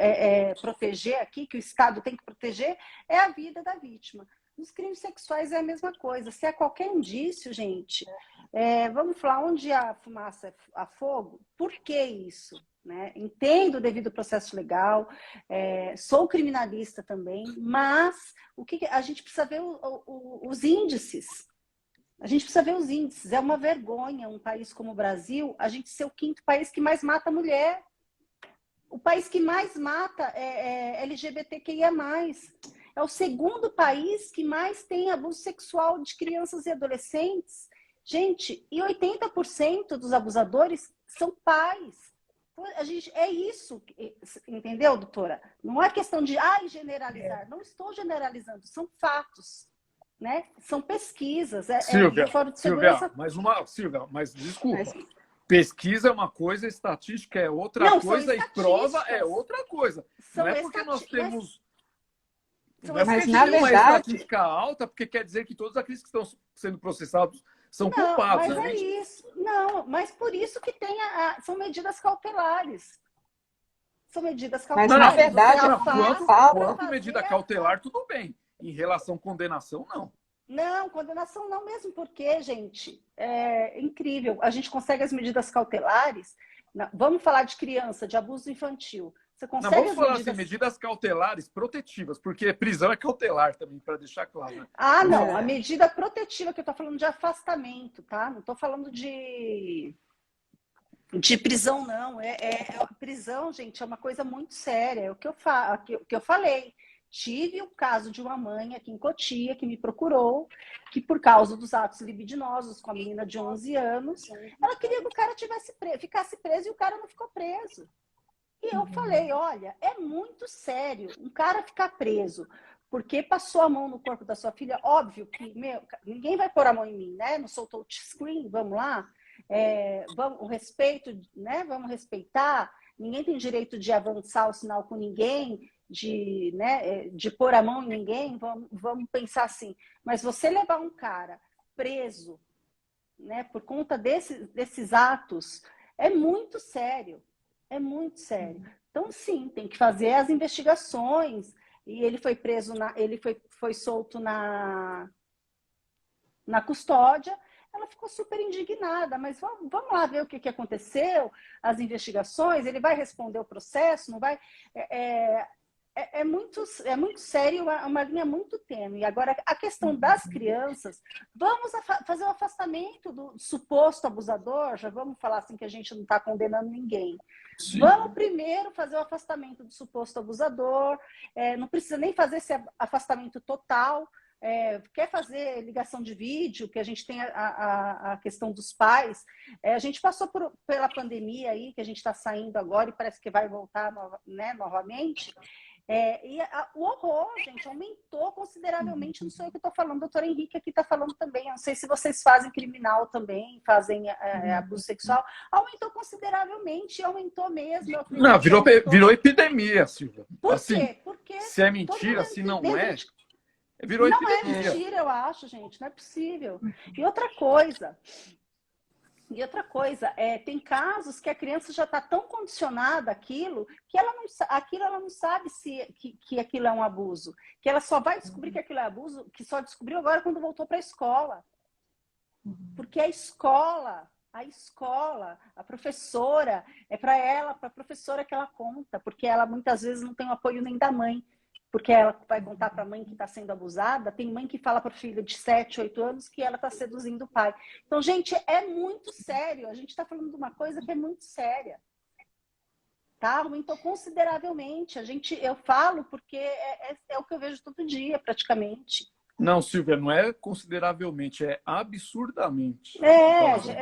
proteger aqui, que o Estado tem que proteger, é a vida da vítima. Nos crimes sexuais é a mesma coisa. Se é qualquer indício, gente, vamos falar onde há fumaça, há fogo, por que isso? Né? Entendo o devido processo legal, sou criminalista também, mas a gente precisa ver os índices. A gente precisa ver os índices. É uma vergonha um país como o Brasil, a gente ser o 5º país que mais mata mulher. O país que mais mata é LGBTQIA+. É o 2º país que mais tem abuso sexual de crianças e adolescentes. Gente, e 80% dos abusadores são pais. É isso, entendeu, doutora? Não é questão de generalizar. Não estou generalizando, são fatos. Né? São pesquisas. Silvia, mas desculpa. Pesquisa é uma coisa, estatística é outra coisa e prova é outra coisa. Não é porque nós temos... Mas na verdade... uma estatística alta, porque quer dizer que todos aqueles que estão sendo processados são culpados. Mas né? Isso. Não, mas por isso que são medidas cautelares. São medidas cautelares. Mas na verdade, quanto medida cautelar, tudo bem. Em relação à condenação, não. Não, condenação não mesmo, porque, gente, é incrível. A gente consegue as medidas cautelares. Vamos falar de criança, de abuso infantil. Você Não, consegue vamos as falar medidas... assim, medidas cautelares protetivas, porque prisão é cautelar também, para deixar claro, né? Ah, não, a medida protetiva que eu estou falando de afastamento, tá? Não estou falando de prisão, não. Prisão, gente, é uma coisa muito séria. É o que eu falei. Tive o caso de uma mãe aqui em Cotia que me procurou, que por causa dos atos libidinosos com a menina de 11 anos, ela queria que o cara ficasse preso e o cara não ficou preso. E eu falei, olha, é muito sério um cara ficar preso porque passou a mão no corpo da sua filha. Óbvio que, ninguém vai pôr a mão em mim, né? Não sou touchscreen, vamos lá. O respeito, né? Vamos respeitar. Ninguém tem direito de avançar o sinal com ninguém, de pôr a mão em ninguém. Vamos pensar assim. Mas você levar um cara preso, né, por conta desses atos, é muito sério. É muito sério. Então, sim, tem que fazer as investigações. E ele foi preso, ele foi solto na custódia. Ela ficou super indignada, mas vamos lá ver o que aconteceu, as investigações, ele vai responder o processo, não vai... É muito sério, uma linha muito tênue. Agora, a questão das crianças, vamos fazer o afastamento do suposto abusador, já vamos falar assim que a gente não está condenando ninguém. Sim. Vamos primeiro fazer o afastamento do suposto abusador, não precisa nem fazer esse afastamento total, quer fazer ligação de vídeo, que a gente tem a questão dos pais. A gente passou pela pandemia aí, que a gente está saindo agora e parece que vai voltar novamente. O horror, gente, aumentou consideravelmente. Não sou eu que estou falando, o doutor Henrique aqui está falando também. Eu não sei se vocês fazem criminal também, fazem abuso sexual. Aumentou consideravelmente, aumentou mesmo. Não, virou epidemia, Silvia. Por assim, quê? Porque se é mentira, se não é, virou não epidemia. Não é mentira, eu acho, gente, não é possível. E outra coisa, tem casos que a criança já está tão condicionada àquilo que ela não sabe que aquilo é um abuso. Que ela só vai descobrir que aquilo é abuso, que só descobriu agora quando voltou para a escola. Porque a escola, a professora, é para a professora que ela conta, porque ela muitas vezes não tem o apoio nem da mãe. Porque ela vai contar para a mãe que está sendo abusada. Tem mãe que fala para o filho de 7, 8 anos que ela está seduzindo o pai. Então, gente, é muito sério. A gente está falando de uma coisa que é muito séria. Tá? Aumentou consideravelmente. Eu falo porque é o que eu vejo todo dia, praticamente. Não, Silvia, não é consideravelmente, é absurdamente.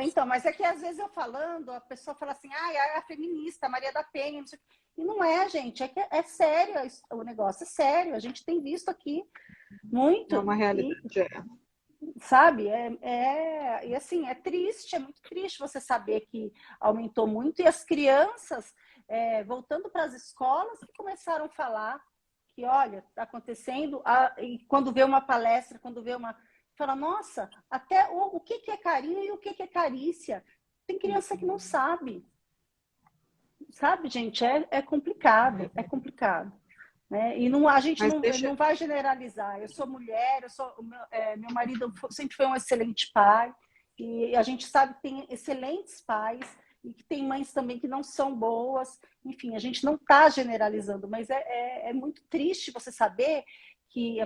Então, mas é que às vezes eu falando, a pessoa fala assim, a feminista, a Maria da Penha, não sei o quê. E não é, gente, é sério o negócio, é sério. A gente tem visto aqui muito. É uma realidade. Sabe? E assim, é triste, é muito triste você saber que aumentou muito. E as crianças, voltando para as escolas, que começaram a falar que, olha, está acontecendo, e quando vê uma palestra, fala, nossa, até o que é carinho e o que é carícia. Tem criança que não sabe. Sabe, gente, é complicado, né? E a gente não vai generalizar. Eu sou mulher, meu marido sempre foi um excelente pai, e a gente sabe que tem excelentes pais, e que tem mães também que não são boas. Enfim, a gente não está generalizando, mas é muito triste você saber que...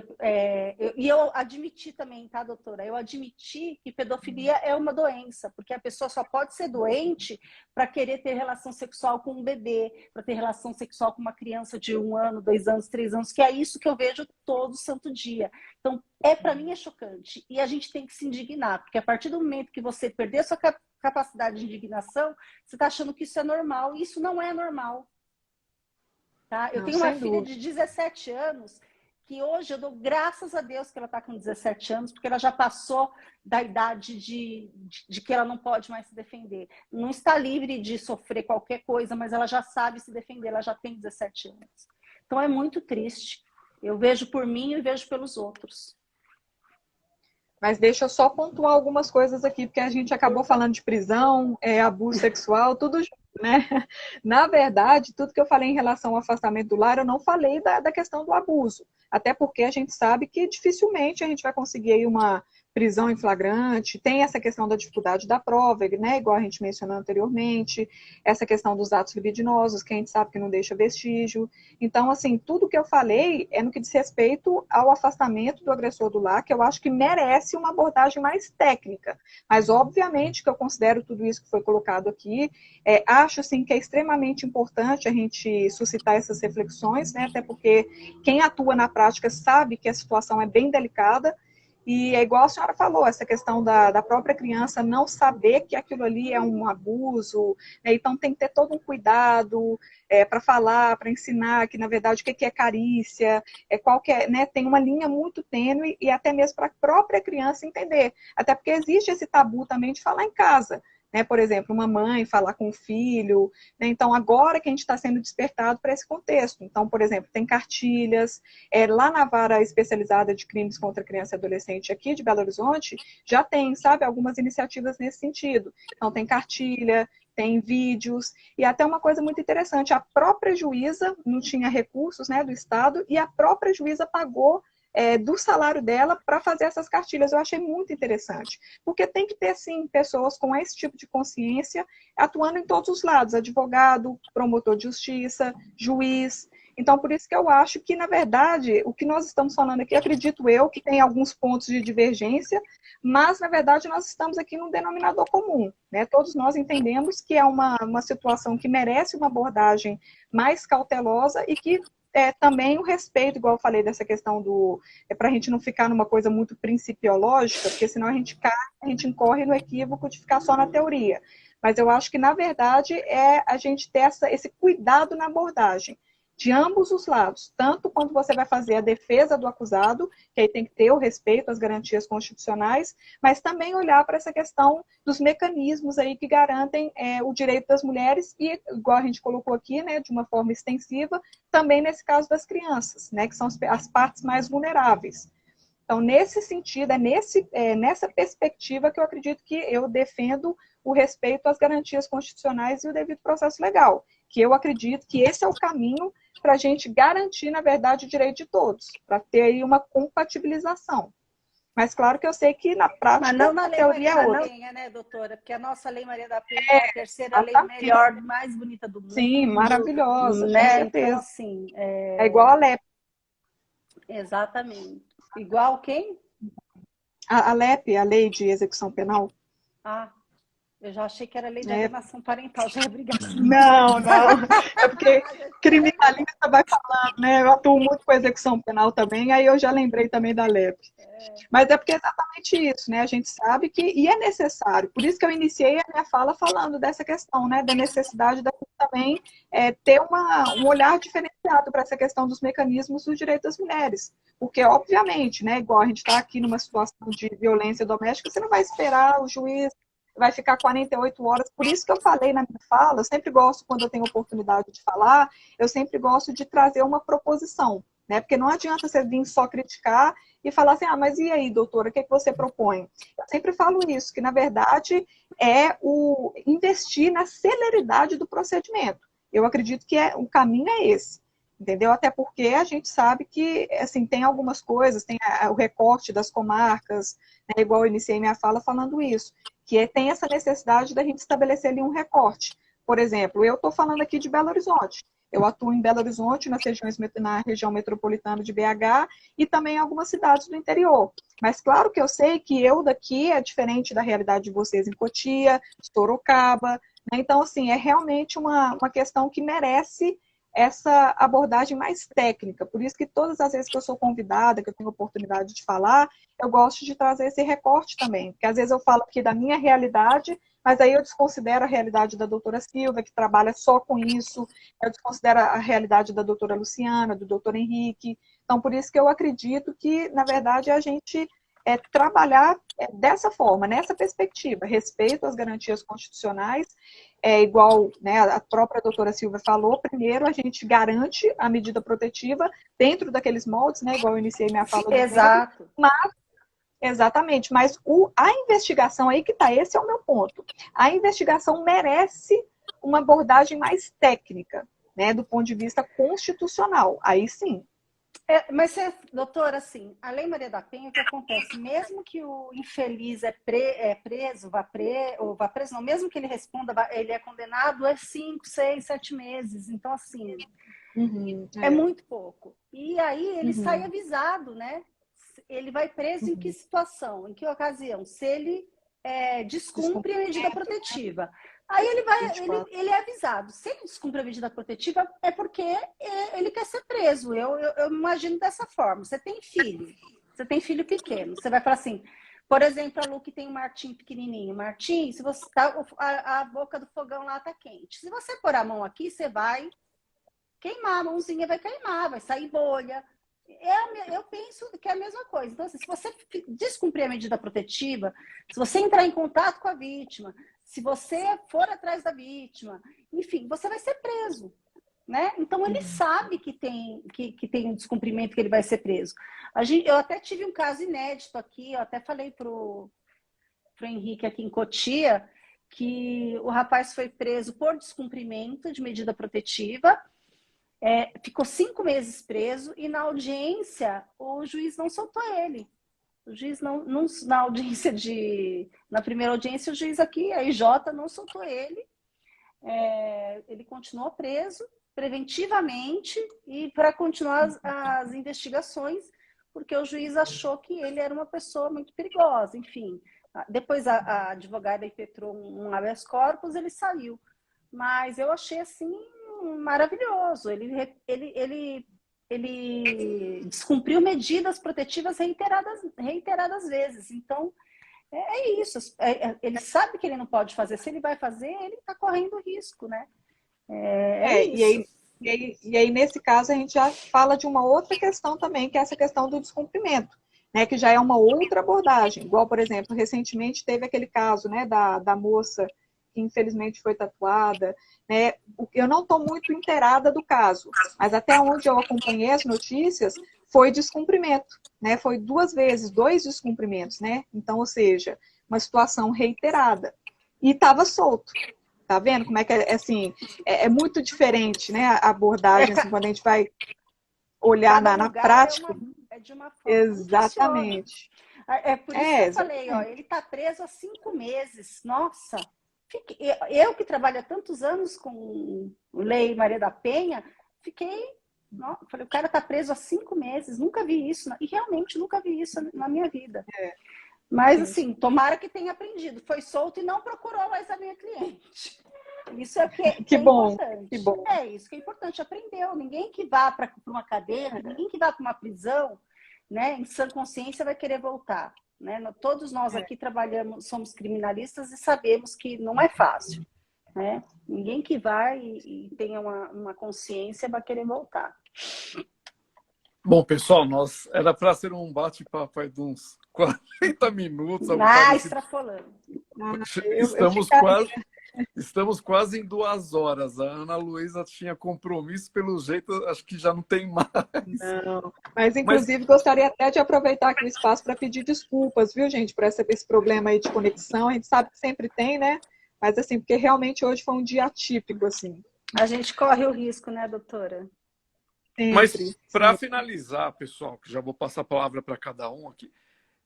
eu admiti também, tá, doutora? Eu admiti que pedofilia é uma doença, porque a pessoa só pode ser doente para querer ter relação sexual com um bebê, para ter relação sexual com uma criança de 1 ano, 2 anos, 3 anos, que é isso que eu vejo todo santo dia. Então, para mim é chocante. E a gente tem que se indignar, porque a partir do momento que você perder a sua capacidade de indignação, você está achando que isso é normal, e isso não é normal. Tá? Eu tenho uma filha de 17 anos, que hoje eu dou graças a Deus que ela está com 17 anos, porque ela já passou da idade de que ela não pode mais se defender. Não está livre de sofrer qualquer coisa, mas ela já sabe se defender, ela já tem 17 anos. Então é muito triste. Eu vejo por mim e vejo pelos outros. Mas deixa eu só pontuar algumas coisas aqui, porque a gente acabou falando de prisão, abuso sexual, tudo junto, né? Na verdade, tudo que eu falei em relação ao afastamento do lar, eu não falei da questão do abuso. até porque a gente sabe que dificilmente a gente vai conseguir aí uma prisão em flagrante, tem essa questão da dificuldade da prova, né, igual a gente mencionou anteriormente, essa questão dos atos libidinosos, que a gente sabe que não deixa vestígio. Então, assim, tudo que eu falei é no que diz respeito ao afastamento do agressor do lar, que eu acho que merece uma abordagem mais técnica. Mas, obviamente, que eu considero tudo isso que foi colocado aqui, acho, assim, que é extremamente importante a gente suscitar essas reflexões, né, até porque quem atua na prática sabe que a situação é bem delicada. E é igual a senhora falou, essa questão da própria criança não saber que aquilo ali é um abuso, né? Então tem que ter todo um cuidado para falar, para ensinar que, na verdade, o que é carícia, né? Tem uma linha muito tênue e até mesmo para a própria criança entender. Até porque existe esse tabu também de falar em casa. Né, por exemplo, uma mãe falar com o filho, né, então agora que a gente está sendo despertado para esse contexto. Então, por exemplo, tem cartilhas, lá na Vara Especializada de Crimes contra Criança e Adolescente aqui de Belo Horizonte, já tem, sabe, algumas iniciativas nesse sentido. Então, tem cartilha, tem vídeos, e até uma coisa muito interessante, a própria juíza não tinha recursos, né, do Estado, e a própria juíza pagou do salário dela para fazer essas cartilhas. Eu achei muito interessante, porque tem que ter, sim, pessoas com esse tipo de consciência atuando em todos os lados, advogado, promotor de justiça, juiz. Então, por isso que eu acho que, na verdade, o que nós estamos falando aqui, acredito eu, que tem alguns pontos de divergência, mas, na verdade, nós estamos aqui num denominador comum, né? Todos nós entendemos que é uma situação que merece uma abordagem mais cautelosa e que também o respeito, igual eu falei, dessa questão para a gente não ficar numa coisa muito principiológica, porque senão a gente incorre no equívoco de ficar só na teoria. Mas eu acho que, na verdade, a gente ter esse cuidado na abordagem, de ambos os lados, tanto quando você vai fazer a defesa do acusado, que aí tem que ter o respeito às garantias constitucionais, mas também olhar para essa questão dos mecanismos aí que garantem o direito das mulheres e, igual a gente colocou aqui, né, de uma forma extensiva, também nesse caso das crianças, né, que são as partes mais vulneráveis. Então, nesse sentido, nessa perspectiva que eu acredito que eu defendo o respeito às garantias constitucionais e o devido processo legal, que eu acredito que esse é o caminho para a gente garantir, na verdade, o direito de todos, para ter aí uma compatibilização. Mas claro que eu sei que na prática mas não na a Lei teoria é Maria da outra. Penha, né, doutora? Porque a nossa Lei Maria da Penha é a terceira lei melhor, mais bonita do mundo. Sim, maravilhosa, né? com certeza. Então, assim... É igual a LEP. Exatamente. Igual quem? A LEP, a Lei de Execução Penal. Ah, eu já achei que era lei de alienação parental, já é obrigada. Não. É porque criminalista vai falando, né? Eu atuo muito com execução penal também, aí eu já lembrei também da LEP. Mas é porque é exatamente isso, né? A gente sabe que, e é necessário. Por isso que eu iniciei a minha fala falando dessa questão, né? Da necessidade da gente também ter um olhar diferenciado para essa questão dos mecanismos dos direitos das mulheres. Porque, obviamente, né? Igual a gente está aqui numa situação de violência doméstica, você não vai esperar o juiz vai ficar 48 horas. Por isso que eu falei na minha fala, eu sempre gosto, quando eu tenho oportunidade de falar, eu sempre gosto de trazer uma proposição, né? Porque não adianta você vir só criticar e falar assim, mas e aí, doutora, o que você propõe? Eu sempre falo isso, que na verdade é o investir na celeridade do procedimento. Eu acredito que o caminho é esse. Entendeu? Até porque a gente sabe que, assim, tem algumas coisas, tem o recorte das comarcas, né, igual eu iniciei minha fala falando isso, que tem essa necessidade da gente estabelecer ali um recorte. Por exemplo, eu estou falando aqui de Belo Horizonte. Eu atuo em Belo Horizonte, na região metropolitana de BH e também em algumas cidades do interior. Mas claro que eu sei que eu daqui é diferente da realidade de vocês em Cotia, Sorocaba, né? Então, assim, é realmente uma questão que merece essa abordagem mais técnica. Por isso que todas as vezes que eu sou convidada, que eu tenho oportunidade de falar, eu gosto de trazer esse recorte também. Porque às vezes eu falo aqui da minha realidade, mas aí eu desconsidero a realidade da doutora Silvia, que trabalha só com isso, eu desconsidero a realidade da doutora Luciana, do doutor Henrique. Então, por isso que eu acredito que, na verdade, a gente trabalhar dessa forma, nessa perspectiva, respeito às garantias constitucionais, igual, né, a própria doutora Silvia falou, primeiro a gente garante a medida protetiva dentro daqueles moldes, né, igual eu iniciei minha fala. Exato. Exatamente, mas a investigação aí que está, esse é o meu ponto. A investigação merece uma abordagem mais técnica, né, do ponto de vista constitucional, aí sim. Mas, doutora, assim, a Lei Maria da Penha, o que acontece? Mesmo que o infeliz preso, ou vá preso, não, mesmo que ele responda, ele é condenado a 5, 6, 7 meses. Então, assim, é muito pouco. E aí ele sai avisado, né? Ele vai preso em que situação? Em que ocasião? Se ele descumpre a medida protetiva. Aí ele é avisado. Se ele descumpre a medida protetiva, é porque ele quer ser preso. Eu imagino dessa forma. Você tem filho pequeno. Você vai falar assim, por exemplo, a Lu que tem um Martim pequenininho. Martim, se você tá, a boca do fogão lá tá quente. Se você pôr a mão aqui, você vai queimar, a mãozinha vai queimar, vai sair bolha. Eu penso que é a mesma coisa. Então, assim, se você descumprir a medida protetiva, se você entrar em contato com a vítima, se você for atrás da vítima, enfim, você vai ser preso, né? Então, ele sabe que tem um descumprimento, que ele vai ser preso. Eu até tive um caso inédito aqui, eu até falei pro Henrique aqui em Cotia, que o rapaz foi preso por descumprimento de medida protetiva, ficou 5 meses preso e na audiência o juiz não soltou ele. O juiz não na audiência na primeira audiência, o juiz aqui, a IJ, não soltou ele. Ele continuou preso preventivamente e para continuar as investigações, porque o juiz achou que ele era uma pessoa muito perigosa. Enfim, depois a advogada impetrou um habeas corpus, ele saiu. Mas eu achei assim maravilhoso. Ele descumpriu medidas protetivas reiteradas vezes. Então, isso. Ele sabe que ele não pode fazer. Se ele vai fazer, ele está correndo risco, né? E aí, nesse caso, a gente já fala de uma outra questão também, que é essa questão do descumprimento, né? Que já é uma outra abordagem. Igual, por exemplo, recentemente teve aquele caso, né, da moça que infelizmente foi tatuada, né? Eu não estou muito inteirada do caso, mas até onde eu acompanhei as notícias, foi descumprimento, né? Foi 2 vezes, 2 descumprimentos, né? Então, ou seja, uma situação reiterada. E estava solto. Tá vendo como é que assim, é muito diferente, né? A abordagem, assim, quando a gente vai olhar na prática. É de uma forma. Exatamente. Por isso que eu falei, ele está preso há 5 meses. Nossa! Eu que trabalho há tantos anos com Lei Maria da Penha, falei, o cara está preso há 5 meses, nunca vi isso, e realmente nunca vi isso na minha vida. Mas assim, tomara que tenha aprendido, foi solto e não procurou mais a minha cliente. Isso é que é bom, importante. que bom. Isso que é importante, aprendeu. Ninguém que vá para uma cadeia, ninguém que vá para uma prisão, né, em sã consciência vai querer voltar. Né? Todos nós aqui trabalhamos, somos criminalistas e sabemos que não é fácil. Né? Ninguém que vai e tenha uma consciência vai querer voltar. Bom, pessoal, era para ser um bate-papo de uns 40 minutos. Extrapolando. Estamos quase em 2 horas. A Ana Luísa tinha compromisso, pelo jeito, acho que já não tem mais. Não, mas inclusive gostaria até de aproveitar aqui o espaço para pedir desculpas, viu, gente, por esse problema aí de conexão. A gente sabe que sempre tem, né? Mas assim, porque realmente hoje foi um dia atípico, assim. A gente corre o risco, né, doutora? Sempre, mas para finalizar, pessoal, que já vou passar a palavra para cada um aqui,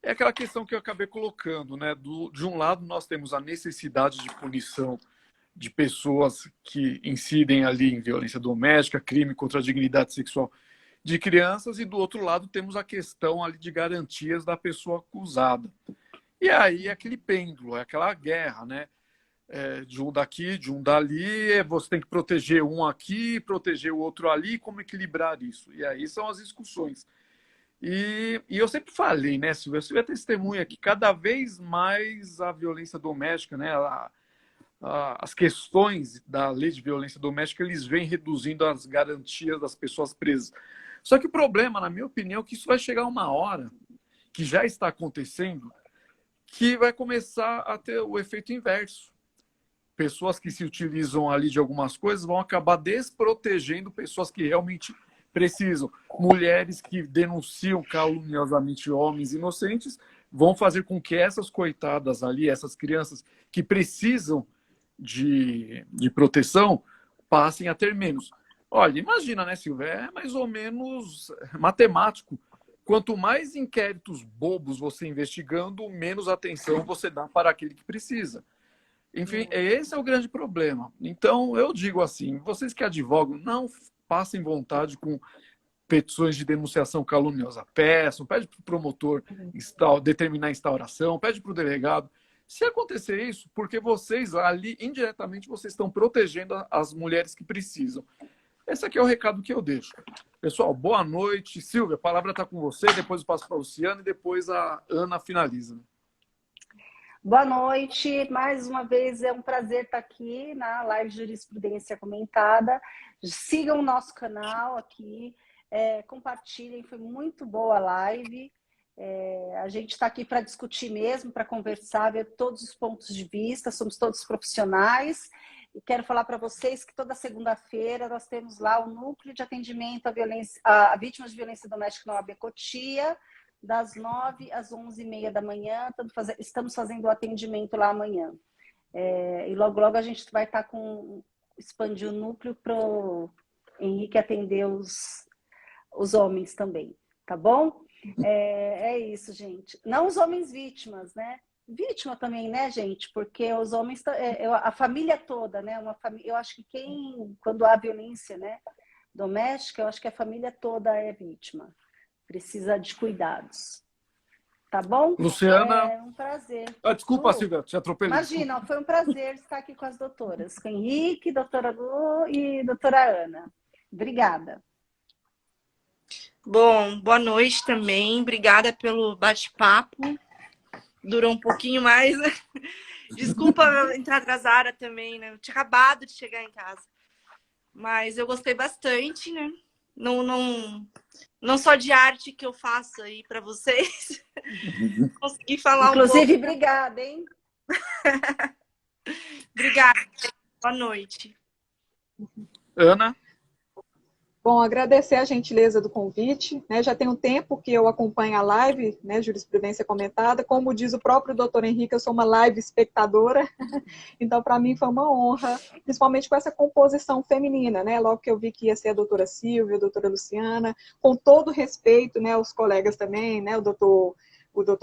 é aquela questão que eu acabei colocando, né? De um lado, nós temos a necessidade de punição de pessoas que incidem ali em violência doméstica, crime contra a dignidade sexual de crianças, e do outro lado temos a questão ali de garantias da pessoa acusada. E aí é aquele pêndulo, é aquela guerra, né? De um daqui, de um dali, você tem que proteger um aqui, proteger o outro ali, como equilibrar isso? E aí são as discussões. E eu sempre falei, né, Silvia? Silvia testemunha que cada vez mais a violência doméstica, né, as questões da lei de violência doméstica, eles vêm reduzindo as garantias das pessoas presas. Só que o problema, na minha opinião, é que isso vai chegar uma hora, que já está acontecendo, que vai começar a ter o efeito inverso. Pessoas que se utilizam ali de algumas coisas vão acabar desprotegendo pessoas que realmente precisam. Mulheres que denunciam caluniosamente homens inocentes vão fazer com que essas coitadas ali, essas crianças que precisam de proteção, passem a ter menos. Olha, imagina, né, Silvia? É mais ou menos matemático. Quanto mais inquéritos bobos você investigando, menos atenção você dá para aquele que precisa. Enfim, esse é o grande problema. Então, eu digo assim, vocês que advogam, não passem vontade com petições de denunciação caluniosa. Peçam, pede para o promotor determinar a instauração, pede para o delegado. Se acontecer isso, porque vocês ali, indiretamente, vocês estão protegendo as mulheres que precisam. Esse aqui é o recado que eu deixo. Pessoal, boa noite. Silvia, a palavra está com você, depois eu passo para a Luciana e depois a Ana finaliza. Boa noite. Mais uma vez é um prazer estar aqui na live Jurisprudência Comentada. Sigam o nosso canal aqui, compartilhem, foi muito boa a live. A gente está aqui para discutir mesmo, para conversar, ver todos os pontos de vista, somos todos profissionais. E quero falar para vocês que toda segunda-feira nós temos lá o Núcleo de Atendimento a Vítimas de Violência Doméstica na OAB Cotia, das 9 às 11h30 da manhã. Estamos fazendo o atendimento lá amanhã. E logo, logo a gente vai estar expandir o núcleo para o Henrique atender os homens também, tá bom? É isso, gente. Não os homens vítimas, né? Vítima também, né, gente? Porque os homens, a família toda, né? Eu acho que quando há violência, né, doméstica, eu acho que a família toda é vítima. Precisa de cuidados. Tá bom? Luciana. É um prazer. Desculpa, Silvia, te atropelei. Imagina, foi um prazer estar aqui com as doutoras, com Henrique, doutora Lu e doutora Ana. Obrigada. Bom, boa noite também. Obrigada pelo bate-papo. Durou um pouquinho mais, né? Desculpa eu entrar atrasada também, né? Eu tinha acabado de chegar em casa. Mas eu gostei bastante, né? Não só de arte que eu faço aí para vocês. Consegui falar Inclusive, um pouco. obrigada, hein? Obrigada. Boa noite. Ana? Bom, agradecer a gentileza do convite, né? Já tem um tempo que eu acompanho a live, né, Jurisprudência Comentada. Como diz o próprio doutor Henrique, eu sou uma live espectadora. Então, para mim, foi uma honra, principalmente com essa composição feminina, né? Logo que eu vi que ia ser a doutora Silvia, a doutora Luciana, com todo respeito, né, aos colegas também, né, o doutor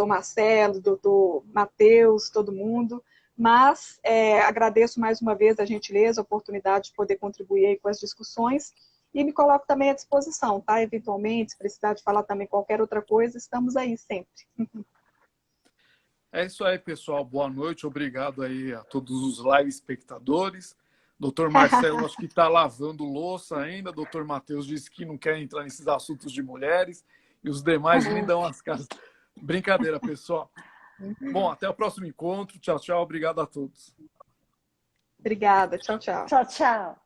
Marcelo, o doutor Matheus, todo mundo. Mas agradeço mais uma vez a gentileza, a oportunidade de poder contribuir aí com as discussões. E me coloco também à disposição, tá? Eventualmente, se precisar de falar também qualquer outra coisa, estamos aí sempre. É isso aí, pessoal. Boa noite. Obrigado aí a todos os live espectadores. Doutor Marcelo, acho que está lavando louça ainda. Doutor Matheus disse que não quer entrar nesses assuntos de mulheres. E os demais nem dão as caras. Brincadeira, pessoal. Bom, até o próximo encontro. Tchau, tchau. Obrigado a todos. Obrigada. Tchau, tchau. Tchau, tchau.